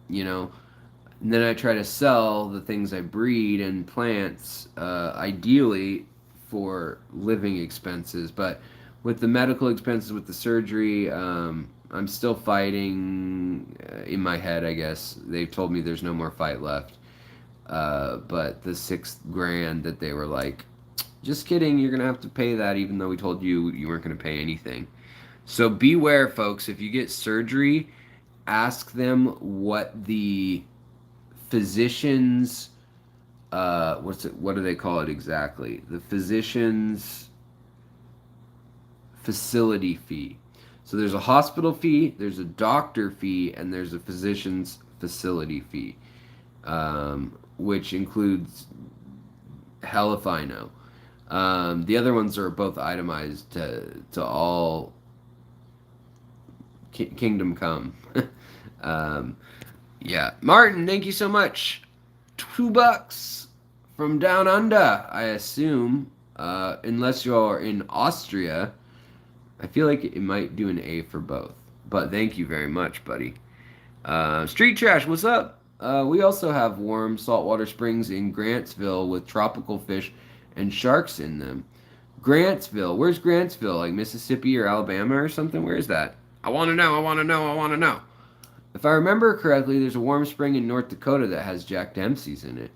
then I try to sell the things I breed and plants, ideally for living expenses. But with the medical expenses, with the surgery, I'm still fighting in my head, I guess. They've told me there's no more fight left. But the $6,000 that they were like, just kidding, you're going to have to pay that, even though we told you weren't going to pay anything. So beware, folks. If you get surgery, ask them what the physician's, what do they call it exactly? The physician's facility fee. So there's a hospital fee, there's a doctor fee, and there's a physician's facility fee. Which includes hell if I know. The other ones are both itemized to all kingdom come. Yeah. Martin, thank you so much. $2 from down under, I assume. Unless you're in Austria. I feel like it might do an A for both. But thank you very much, buddy. Street Trash, what's up? We also have warm saltwater springs in Grantsville with tropical fish and sharks in them. Grantsville. Where's Grantsville? Like Mississippi or Alabama or something? Where is that? I want to know. I want to know. I want to know. If I remember correctly, there's a warm spring in North Dakota that has Jack Dempsey's in it.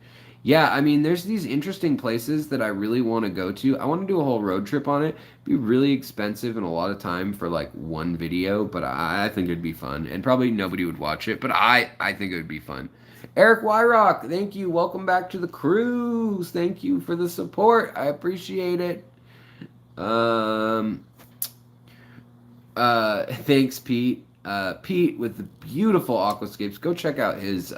Yeah, I mean, there's these interesting places that I really want to go to. I want to do a whole road trip on it. It'd be really expensive and a lot of time for like one video, but I think it'd be fun. And probably nobody would watch it, but I think it would be fun. Eric Wyrock, thank you. Welcome back to the cruise. Thank you for the support. I appreciate it. Thanks, Pete. Pete with the beautiful aquascapes. Go check out his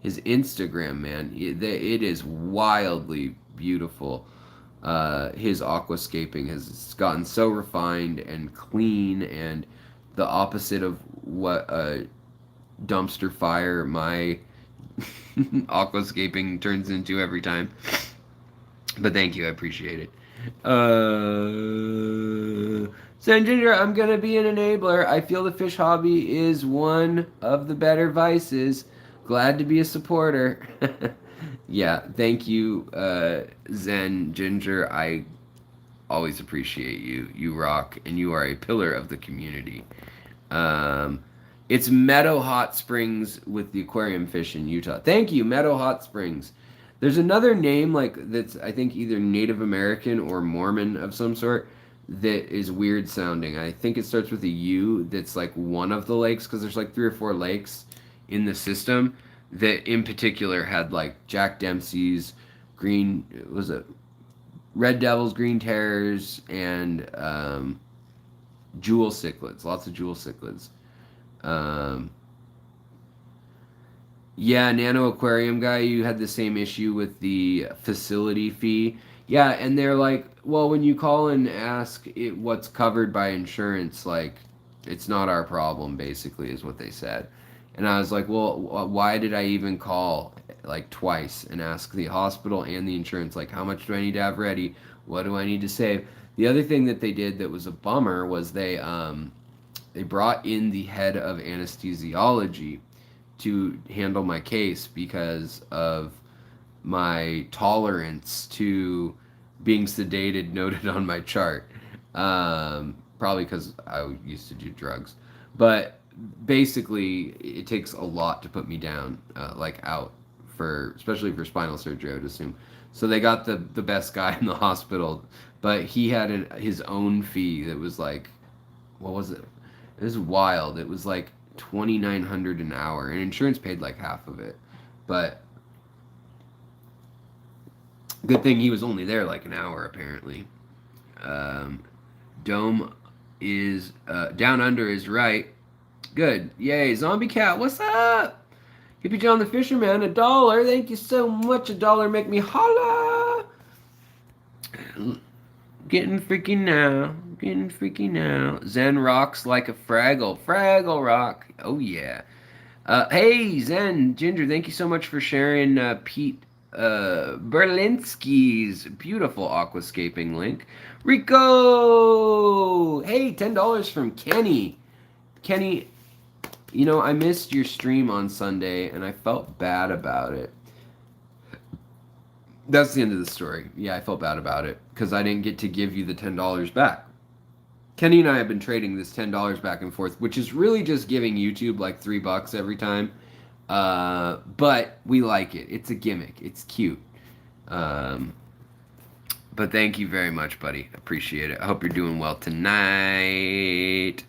Instagram, man. It is wildly beautiful. His aquascaping has gotten so refined and clean, and the opposite of what a dumpster fire my aquascaping turns into every time. But thank you, I appreciate it. San Ginger, I'm gonna be an enabler. I feel the fish hobby is one of the better vices. Glad to be a supporter. Yeah, thank you, Zen Ginger. I always appreciate you. You rock, and you are a pillar of the community. It's Meadow Hot Springs with the aquarium fish in Utah. Thank you, Meadow Hot Springs. There's another name that's I think either Native American or Mormon of some sort that is weird sounding. I think it starts with a U. That's like one of the lakes, because there's like 3 or 4 lakes in the system that in particular had like Jack Dempsey's, Red Devils, Green Terrors, and jewel cichlids. Lots of jewel cichlids. Yeah, Nano Aquarium guy, you had the same issue with the facility fee. Yeah, and they're like, well, when you call and ask it what's covered by insurance, like, it's not our problem, basically, is what they said. And I was like, well, why did I even call like twice and ask the hospital and the insurance, like, how much do I need to have ready? What do I need to save? The other thing that they did that was a bummer was they brought in the head of anesthesiology to handle my case because of my tolerance to being sedated noted on my chart. Probably because I used to do drugs. But basically, it takes a lot to put me down, like out, for especially for spinal surgery, I would assume. So they got the best guy in the hospital, but he had his own fee that was like, what was it? It was wild. It was like 2,900 an hour, and insurance paid like half of it. But good thing he was only there like an hour apparently. Um, Dome is down under is right. Good. Yay, Zombie Cat. What's up? Hippie John the Fisherman, $1. Thank you so much. $1 make me holla. Getting freaky now. Getting freaky now. Zen rocks like a Fraggle. Fraggle rock. Oh yeah. Hey, Zen, Ginger, thank you so much for sharing Pete Berlinski's beautiful aquascaping link. Rico! Hey, $10 from Kenny. Kenny, you know, I missed your stream on Sunday and I felt bad about it. That's the end of the story. Yeah, I felt bad about it because I didn't get to give you the $10 back. Kenny and I have been trading this $10 back and forth, which is really just giving YouTube like $3 every time. But we like it. It's a gimmick. It's cute. Um, but thank you very much, buddy. Appreciate it. I hope you're doing well tonight.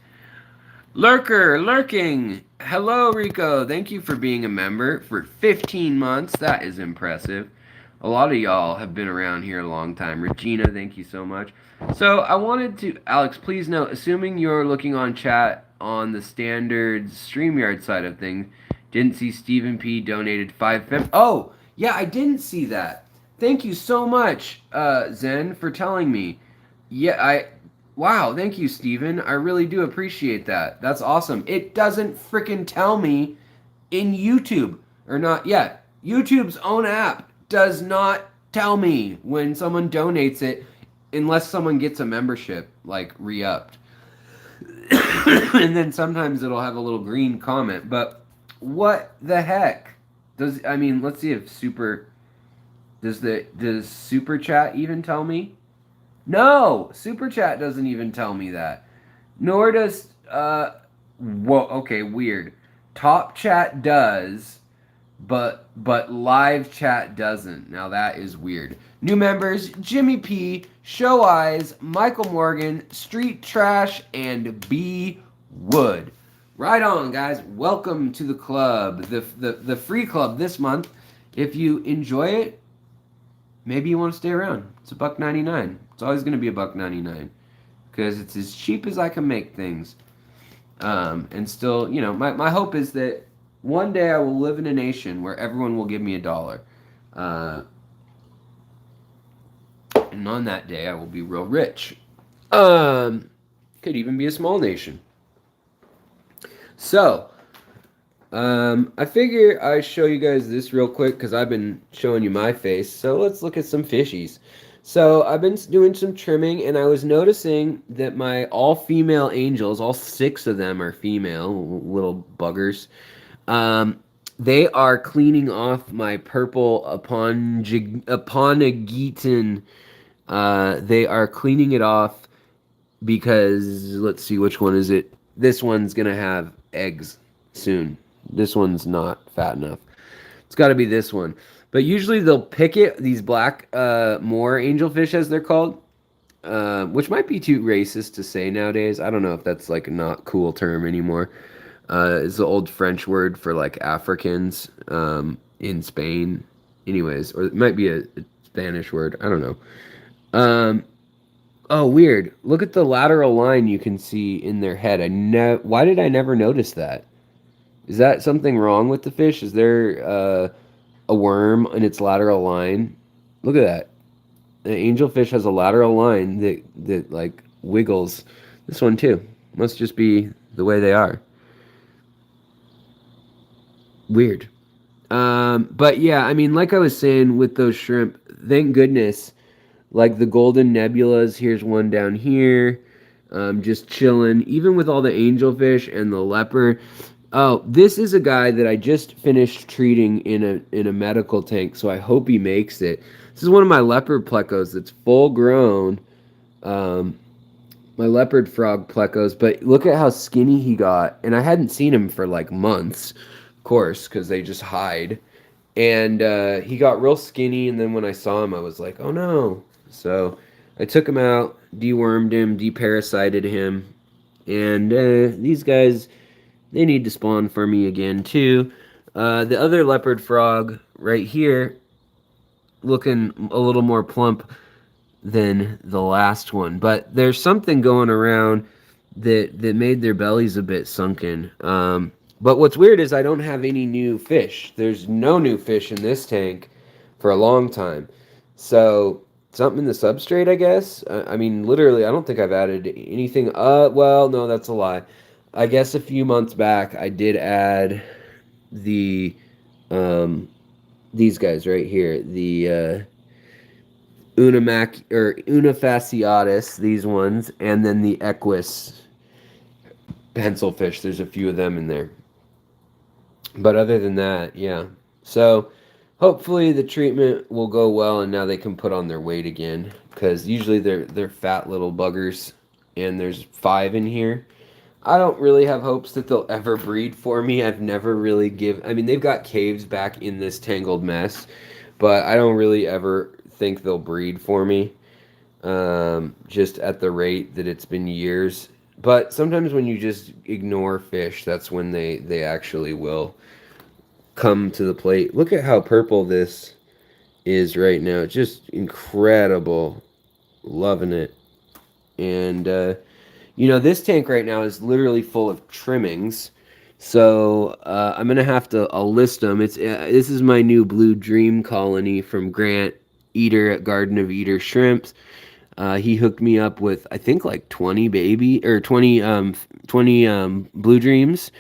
Lurking. Hello, Rico. Thank you for being a member for 15 months. That is impressive. A lot of y'all have been around here a long time. Regina, thank you so much. So I wanted to, Alex, please note, assuming you're looking on chat on the standard StreamYard side of things, didn't see Stephen P. donated 5 Oh, yeah, I didn't see that. Thank you so much, Zen, for telling me. Yeah, wow, thank you, Stephen. I really do appreciate that. That's awesome. It doesn't frickin' tell me in YouTube, or not yet. YouTube's own app does not tell me when someone donates it unless someone gets a membership, like re-upped. And then sometimes it'll have a little green comment, but what the heck? Let's see if does super chat even tell me? No, super chat doesn't even tell me that. Nor does whoa, okay, weird. Top chat does, but live chat doesn't. Now that is weird. New members: Jimmy P, Show Eyes, Michael Morgan, Street Trash, and B Wood. Right on, guys. Welcome to the club, the free club this month. If you enjoy it, maybe you want to stay around. It's $1.99. It's always going to be $1.99 because it's as cheap as I can make things. And still, you know, my hope is that one day I will live in a nation where everyone will give me $1. And on that day, I will be real rich. Could even be a small nation. So, I figure I show you guys this real quick because I've been showing you my face. So let's look at some fishies. So I've been doing some trimming and I was noticing that my all-female angels, all 6 of them are female, little buggers. They are cleaning off my purple Aponigeton. They are cleaning it off because, let's see, which one is it? This one's going to have eggs soon. This one's not fat enough. It's got to be this one. But usually they'll pick it, these black moor angelfish as they're called, which might be too racist to say nowadays. I don't know if that's like a not cool term anymore. It's the old French word for like Africans in Spain. Anyways, or it might be a Spanish word. I don't know. Oh, weird. Look at the lateral line you can see in their head. Why did I never notice that? Is that something wrong with the fish? Is there a worm in its lateral line? Look at that. The angelfish has a lateral line that like wiggles. This one too. Must just be the way they are. Weird. But yeah, I mean, like I was saying with those shrimp, thank goodness, like the golden nebulas, here's one down here, just chilling, even with all the angelfish and the leper. Oh, this is a guy that I just finished treating in a medical tank, so I hope he makes it. This is one of my leopard plecos that's full grown. Um, my leopard frog plecos, but look at how skinny he got. And I hadn't seen him for like months, of course, because they just hide. And he got real skinny, and then when I saw him, I was like, oh no. So I took him out, dewormed him, deparasited him, and these guys, they need to spawn for me again too. The other leopard frog right here, looking a little more plump than the last one, but there's something going around that made their bellies a bit sunken. But what's weird is I don't have any new fish. There's no new fish in this tank for a long time. So something in the substrate, I guess. I mean, literally, I don't think I've added anything. Well, no, that's a lie. I guess a few months back I did add the these guys right here, the Una fasciatus, these ones, and then the Equus pencilfish. There's a few of them in there. But other than that, yeah. So hopefully the treatment will go well and now they can put on their weight again. Because usually they're fat little buggers. And there's 5 in here. I don't really have hopes that they'll ever breed for me. I've never really I mean, they've got caves back in this tangled mess. But I don't really ever think they'll breed for me. Just at the rate that it's been years. But sometimes when you just ignore fish, that's when they actually will come to the plate. Look at how purple this is right now. It's just incredible. Loving it. And, this tank right now is literally full of trimmings. So I'm going to have to, I'll list them. This is my new Blue Dream Colony from Grant Eater at Garden of Eater Shrimps. He hooked me up with, I think, like 20 Blue Dreams.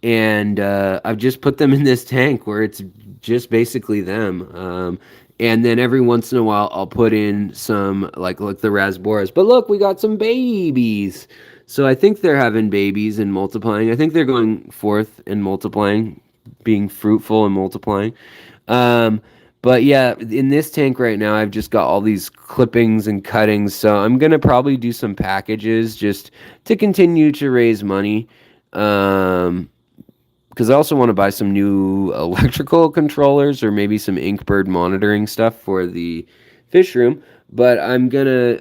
And I've just put them in this tank where it's just basically them. And then every once in a while, I'll put in some like the rasboras. But look, we got some babies. So I think they're having babies and multiplying. I think they're going forth and multiplying, being fruitful and multiplying. Um, but yeah, in this tank right now, I've just got all these clippings and cuttings. So I'm gonna probably do some packages just to continue to raise money. Because I also want to buy some new electrical controllers or maybe some Inkbird monitoring stuff for the fish room. But I'm gonna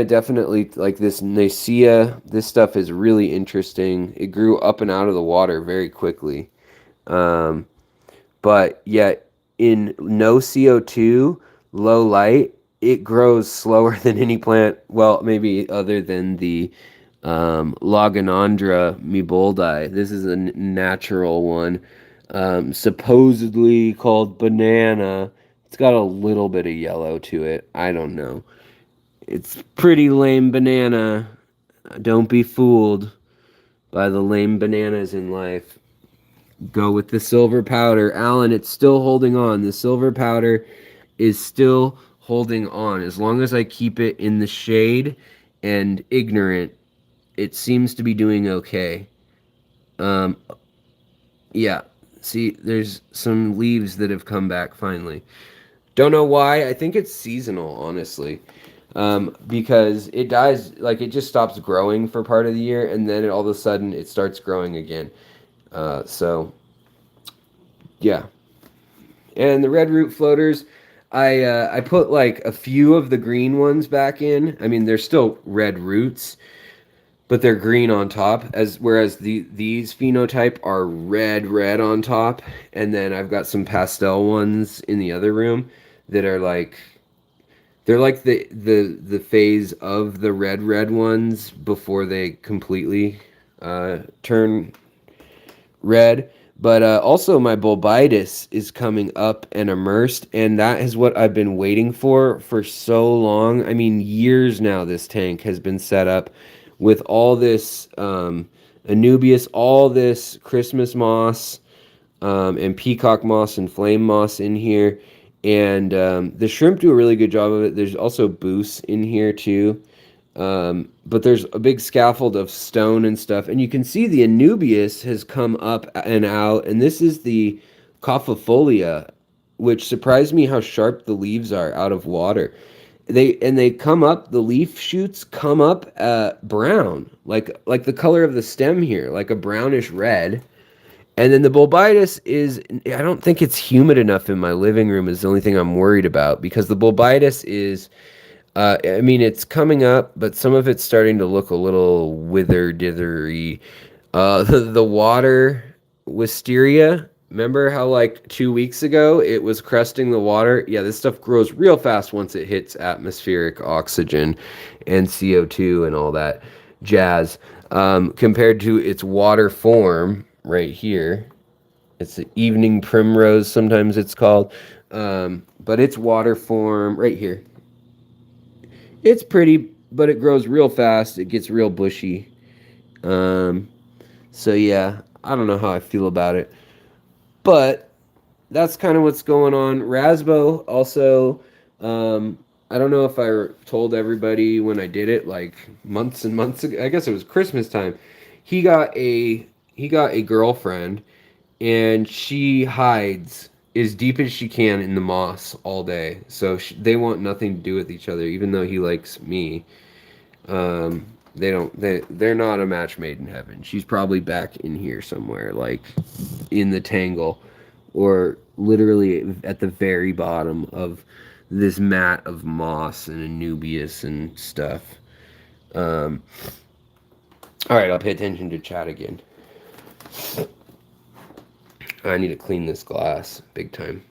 definitely like this Nicaea. This stuff is really interesting. It grew up and out of the water very quickly. Um, but yet in no CO2, low light, it grows slower than any plant. Well, maybe other than the Lagonandra miboldi. This is a natural one, supposedly called banana. It's got a little bit of yellow to it. I don't know. It's pretty lame banana. Don't be fooled by the lame bananas in life. Go with the silver powder. Alan, it's still holding on. The silver powder is still holding on. As long as I keep it in the shade and ignorant, it seems to be doing okay. Um, yeah. See, there's some leaves that have come back finally. Don't know why. I think it's seasonal, honestly. Because it dies, like it just stops growing for part of the year, and then all of a sudden it starts growing again. So, yeah. And the red root floaters, I put like a few of the green ones back in. I mean, they're still red roots, but they're green on top, whereas these phenotype are red on top, and then I've got some pastel ones in the other room that are like they're like the phase of the red ones before they completely turn red. But also my bulbitis is coming up and immersed, and that is what I've been waiting for so long. I mean, years now. This tank has been set up with all this Anubias, all this Christmas moss, and peacock moss and flame moss in here. And the shrimp do a really good job of it. There's also boosts in here too. But there's a big scaffold of stone and stuff. And you can see the Anubias has come up and out. And this is the Cophifolia, which surprised me how sharp the leaves are out of water. They come up, the leaf shoots come up brown, like the color of the stem here, like a brownish red. And then the bulbitis is, I don't think it's humid enough in my living room is the only thing I'm worried about, because the bulbitis is, I mean, it's coming up, but some of it's starting to look a little wither-dithery. The water wisteria, remember how like 2 weeks ago it was crusting the water? Yeah, this stuff grows real fast once it hits atmospheric oxygen and CO2 and all that jazz. Compared to its water form right here. It's the evening primrose, sometimes it's called. But its water form right here. It's pretty, but it grows real fast. It gets real bushy. So yeah, I don't know how I feel about it. But that's kind of what's going on. Rasbo also, I don't know if I told everybody when I did it, like months and months ago. I guess it was Christmas time. He got a girlfriend, and she hides as deep as she can in the moss all day. So they want nothing to do with each other, even though he likes me. They don't. They're not a match made in heaven. She's probably back in here somewhere, like in the tangle, or literally at the very bottom of this mat of moss and Anubias and stuff. All right, I'll pay attention to chat again. I need to clean this glass big time.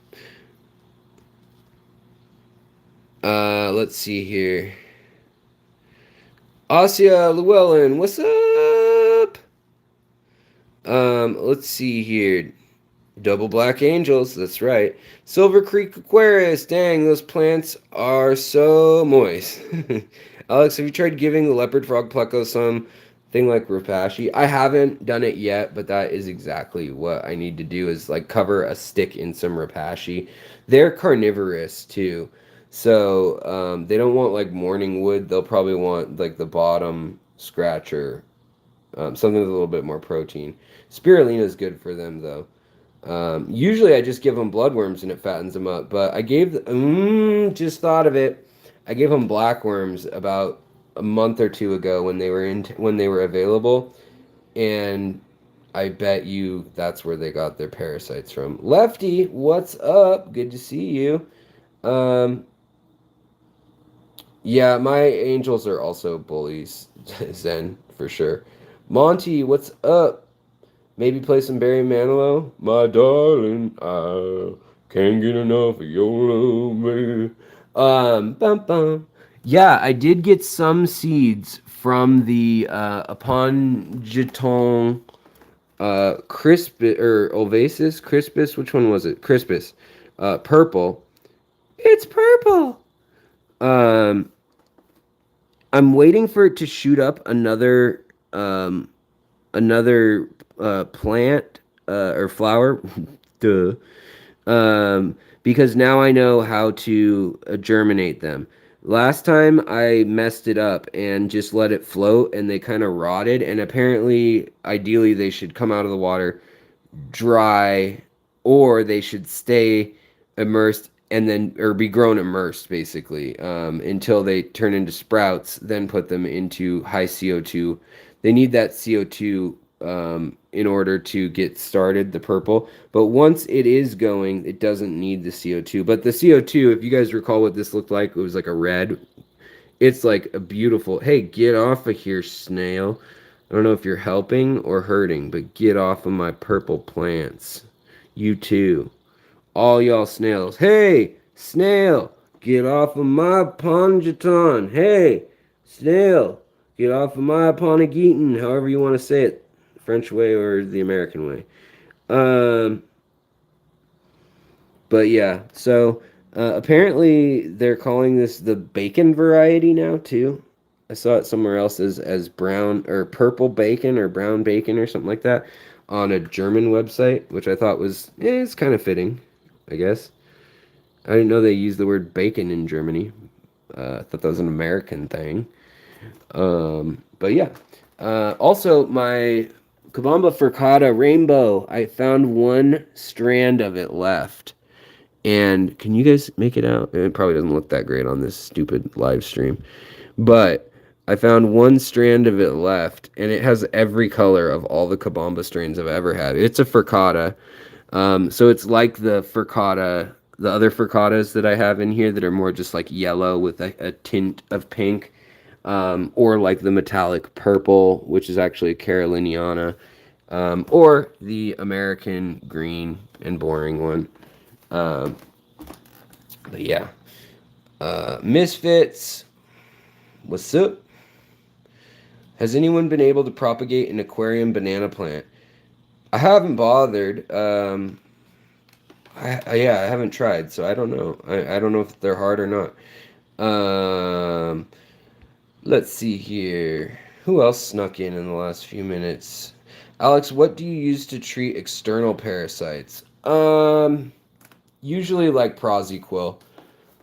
Let's see here. Asia Llewellyn, what's up? Let's see here. Double Black Angels, that's right. Silver Creek Aquarius, dang, those plants are so moist. Alex, have you tried giving the leopard frog pleco something like Rapashi? I haven't done it yet, but that is exactly what I need to do, is like cover a stick in some Rapashi. They're carnivorous too. So they don't want like morning wood. They'll probably want like the bottom scratcher, something with a little bit more protein. Spirulina is good for them though. Usually I just give them bloodworms and it fattens them up. But I gave just thought of it. I gave them blackworms about a month or two ago when they were available, and I bet you that's where they got their parasites from. Lefty, what's up? Good to see you. Yeah, my angels are also bullies, Zen, for sure. Monty, what's up? Maybe play some Barry Manilow? My darling, I can't get enough of your love, baby. Bum bum. Yeah, I did get some seeds from the Apongeton Crispus, or Ovasis? Crispus? Which one was it? Crispus. Purple. It's purple! Um, I'm waiting for it to shoot up another plant or flower. Duh. Because now I know how to germinate them. Last time I messed it up and just let it float, and they kind of rotted. And apparently, ideally, they should come out of the water dry, or they should stay immersed and then, or be grown immersed basically, until they turn into sprouts, then put them into high CO2. They need that CO2 in order to get started, the purple. But once it is going, it doesn't need the CO2. But the CO2, if you guys recall what this looked like, it was like a red. It's like a beautiful, hey, get off of here, snail. I don't know if you're helping or hurting, but get off of my purple plants. You too. All y'all snails. Hey, snail, get off of my pongeton. Hey, snail, get off of my Ponegeton, however you want to say it. French way or the American way. Um, but yeah, so apparently they're calling this the bacon variety now too. I saw it somewhere else as brown or purple bacon or brown bacon or something like that on a German website, which I thought was it's kind of fitting, I guess. I didn't know they used the word bacon in Germany. I thought that was an American thing. But yeah. Also, my Kabamba Furcata Rainbow, I found one strand of it left. And can you guys make it out? It probably doesn't look that great on this stupid live stream. But I found one strand of it left, and it has every color of all the Kabamba strains I've ever had. It's a Furcata. So it's like the Furcata, the other Furcatas that I have in here that are more just like yellow with a tint of pink. Or like the metallic purple, which is actually a Caroliniana. Or the American green and boring one. But yeah. Misfits. What's up? Has anyone been able to propagate an aquarium banana plant? I haven't bothered. Yeah, I haven't tried, so I don't know. I don't know if they're hard or not. Let's see here. Who else snuck in the last few minutes? Alex, what do you use to treat external parasites? Usually like Prosequil.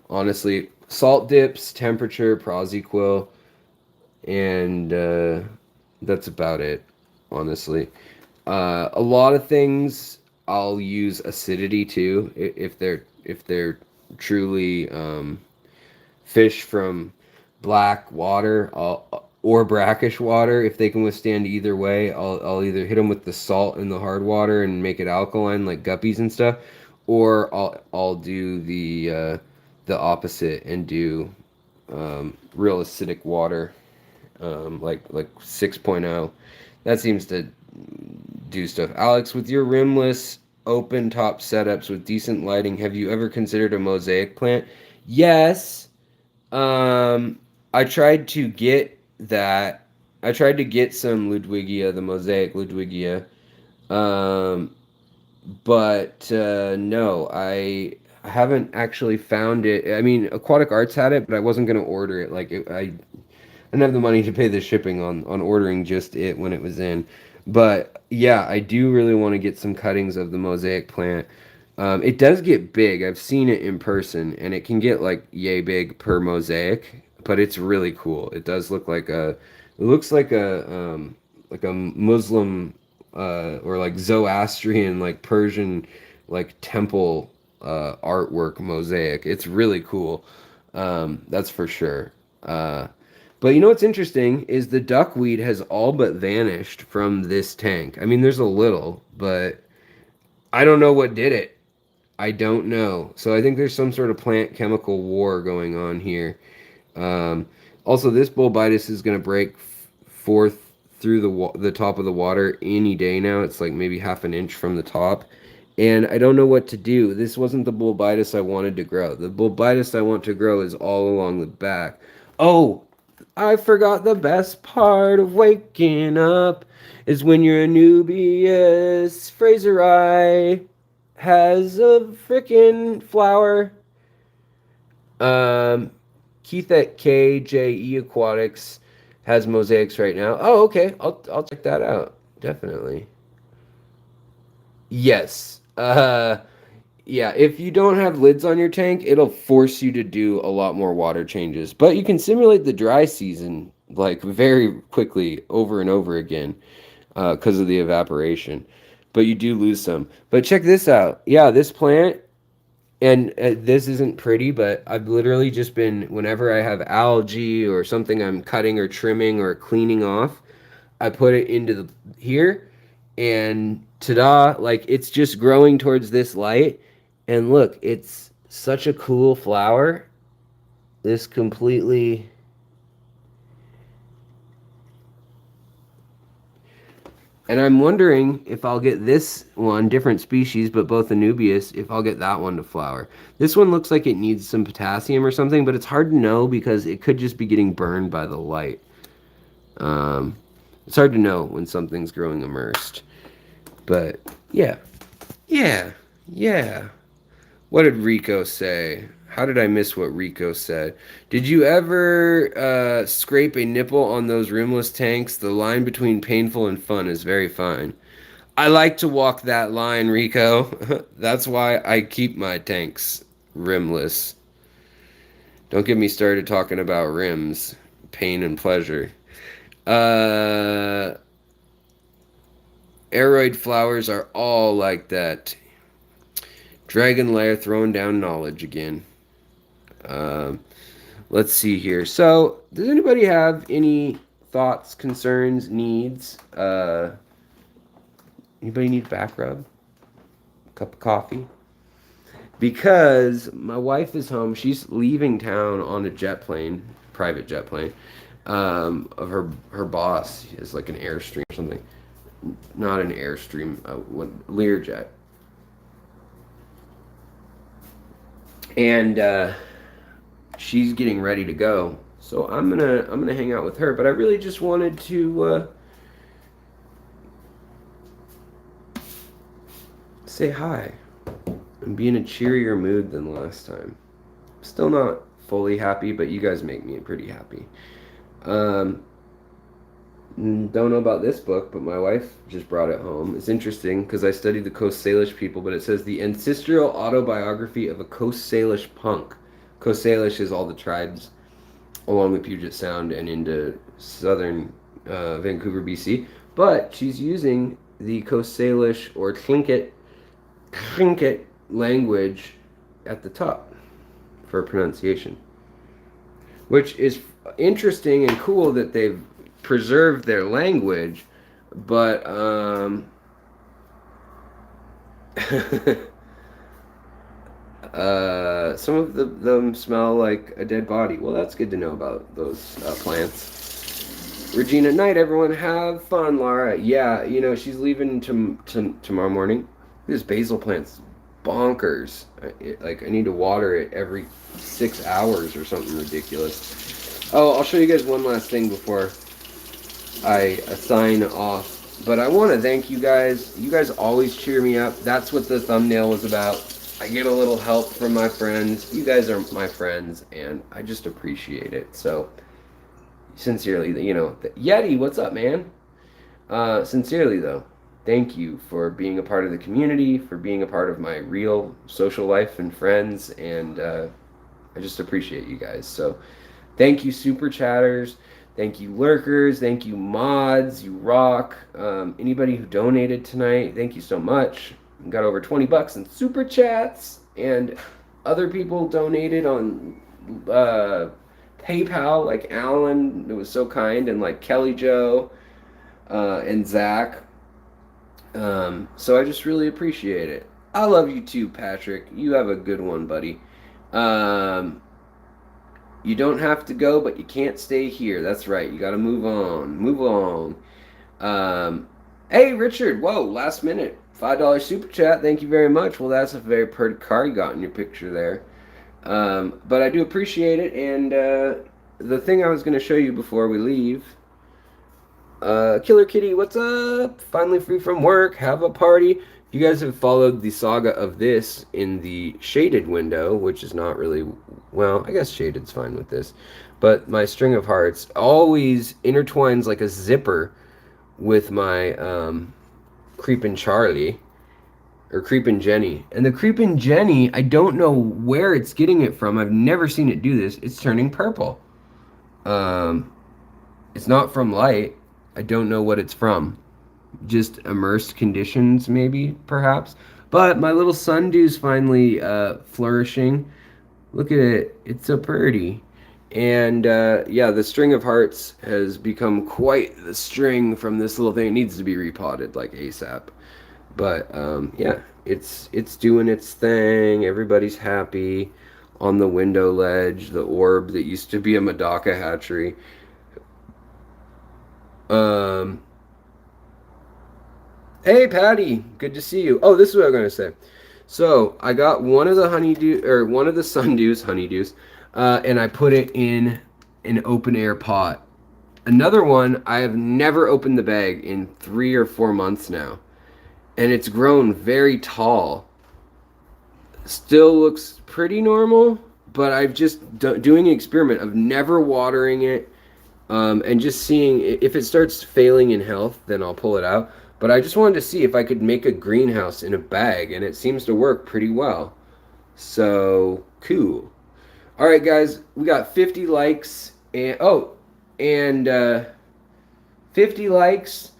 Honestly, salt dips, temperature, Prosequil, and that's about it. Honestly, a lot of things I'll use acidity too if they're truly fish from black water or brackish water. If they can withstand either way, I'll either hit them with the salt in the hard water and make it alkaline like guppies and stuff, or I'll do the opposite and do real acidic water, like 6.0. That seems to do stuff. Alex, with your rimless open top setups with decent lighting, have you ever considered a mosaic plant? Yes. I tried to get that. I tried to get some Ludwigia, the mosaic Ludwigia. But no, I haven't actually found it. I mean, Aquatic Arts had it, but I wasn't going to order it. I didn't have the money to pay the shipping on ordering just it when it was in. But yeah, I do really want to get some cuttings of the mosaic plant. It does get big. I've seen it in person, and it can get like yay big per mosaic. But it's really cool. It does look like it looks like a Muslim or like Zoroastrian, like Persian, like temple artwork mosaic. It's really cool. That's for sure. But you know what's interesting is the duckweed has all but vanished from this tank. I mean, there's a little, but I don't know what did it. I don't know. So I think there's some sort of plant chemical war going on here. Also, this Bulbitis is going to break forth through the top of the water any day now. It's like maybe half an inch from the top. And I don't know what to do. This wasn't the Bulbitis I wanted to grow. The Bulbitis I want to grow is all along the back. Oh, I forgot the best part of waking up is when your Anubias fraseri has a frickin' flower. Keith at KJE Aquatics has mosaics right now. Oh, okay. I'll check that out. Definitely. Yes. Yeah, if you don't have lids on your tank, it'll force you to do a lot more water changes. But you can simulate the dry season like very quickly over and over again because of the evaporation. But you do lose some. But check this out. Yeah, this plant, and this isn't pretty, but I've literally just been, whenever I have algae or something I'm cutting or trimming or cleaning off, I put it into here, and ta-da, like it's just growing towards this light. And look, it's such a cool flower. This completely... And I'm wondering if I'll get this one, different species, but both Anubias, if I'll get that one to flower. This one looks like it needs some potassium or something, but it's hard to know because it could just be getting burned by the light. It's hard to know when something's growing immersed. But yeah. Yeah. Yeah. What did Rico say? How did I miss what Rico said? Did you ever scrape a nipple on those rimless tanks? The line between painful and fun is very fine. I like to walk that line, Rico. That's why I keep my tanks rimless. Don't get me started talking about rims, pain and pleasure. Uh, Aroid flowers are all like that. Dragon Lair throwing down knowledge again. Um, let's see here. So, does anybody have any thoughts, concerns, needs? Anybody need back rub? Cup of coffee? Because my wife is home. She's leaving town on a jet plane, private jet plane, of her boss is like an Airstream or something. Not an Airstream, Learjet. And she's getting ready to go. So I'm gonna hang out with her. But I really just wanted to say hi and be in a cheerier mood than last time. Still not fully happy, but you guys make me pretty happy. Don't know about this book, but my wife just brought it home. It's interesting because I studied the Coast Salish people, but it says the ancestral autobiography of a Coast Salish punk. Coast Salish is all the tribes along the Puget Sound and into southern Vancouver, BC. But she's using the Coast Salish or Tlingit language at the top for pronunciation, which is interesting and cool that they've preserved their language, but some of them smell like a dead body. Well, that's good to know about those plants. Regina, night everyone. Have fun, Laura. Yeah, she's leaving tomorrow morning. This basil plant's bonkers. I need to water it every 6 hours or something ridiculous. Oh, I'll show you guys one last thing before I sign off. But I want to thank you guys. You guys always cheer me up. That's what the thumbnail was about. I get a little help from my friends. You guys are my friends, and I just appreciate it. So, sincerely, Yeti, what's up, man? Sincerely, though, thank you for being a part of the community, for being a part of my real social life and friends, and I just appreciate you guys. So, thank you, Super Chatters. Thank you, lurkers. Thank you, mods. You rock. Anybody who donated tonight, thank you so much. We got over $20 in super chats, and other people donated on PayPal, like Alan, who was so kind, and like Kelly Joe and Zach. So I just really appreciate it. I love you too, Patrick. You have a good one, buddy. You don't have to go, but you can't stay here. That's right. You got to move on. Move along. Hey, Richard. Whoa, last minute. $5 super chat. Thank you very much. Well, that's a very pretty car you got in your picture there. But I do appreciate it. And the thing I was going to show you before we leave. Killer Kitty, what's up? Finally free from work. Have a party. You guys have followed the saga of this in the shaded window, which is not really, well, I guess shaded's fine with this. But my string of hearts always intertwines like a zipper with my Creepin' Charlie or Creepin' Jenny. And the Creepin' Jenny, I don't know where it's getting it from. I've never seen it do this. It's turning purple. It's not from light. I don't know what it's from. Just immersed conditions, maybe, perhaps. But my little sundew's finally flourishing. Look at it. It's so pretty. And yeah, the string of hearts has become quite the string from this little thing. It needs to be repotted like ASAP. But yeah, it's doing its thing. Everybody's happy. On the window ledge, the orb that used to be a Medaka hatchery. Hey, Patty, good to see you. Oh, this is what I'm gonna say. So I got one of the one of the sundews, honeydews, and I put it in an open air pot Another one, I have never opened the bag in 3 or 4 months now. And it's grown very tall. Still looks pretty normal, but I've just doing an experiment of never watering it, and just seeing if it starts failing in health, then I'll pull it out. But I just wanted to see if I could make a greenhouse in a bag, and it seems to work pretty well. So cool. All right, guys, we got 50 likes, and 50 likes,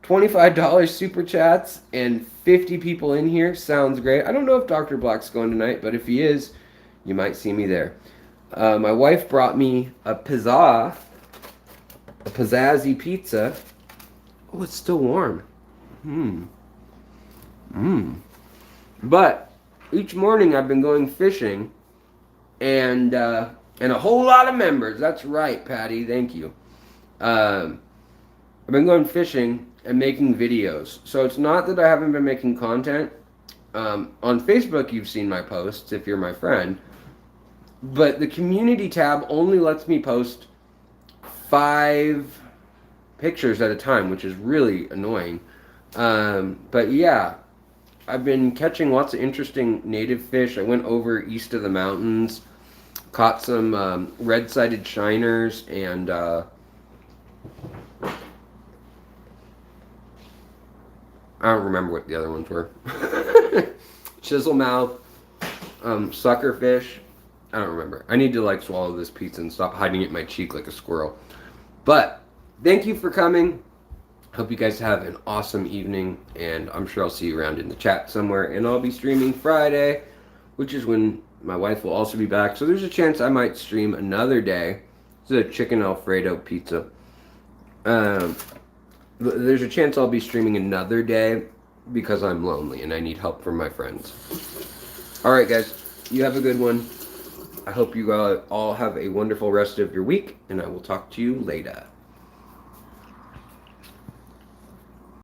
$25 super chats, and 50 people in here. Sounds great. I don't know if Dr. Black's going tonight, but if he is, you might see me there. My wife brought me a pizzazzy pizza. Oh, it's still warm. But each morning I've been going fishing, and a whole lot of members. That's right, Patty. Thank you. I've been going fishing and making videos. So it's not that I haven't been making content. On Facebook, you've seen my posts if you're my friend. But the community tab only lets me post 5 pictures at a time, which is really annoying. But yeah, I've been catching lots of interesting native fish. I went over east of the mountains, caught some red-sided shiners, and I don't remember what the other ones were. Chiselmouth, suckerfish. I don't remember. I need to like swallow this pizza and stop hiding it in my cheek like a squirrel. But thank you for coming. Hope you guys have an awesome evening, and I'm sure I'll see you around in the chat somewhere. And I'll be streaming Friday, which is when my wife will also be back. So there's a chance I might stream another day. This is a chicken Alfredo pizza. There's a chance I'll be streaming another day because I'm lonely and I need help from my friends. Alright guys, you have a good one. I hope you all have a wonderful rest of your week, and I will talk to you later.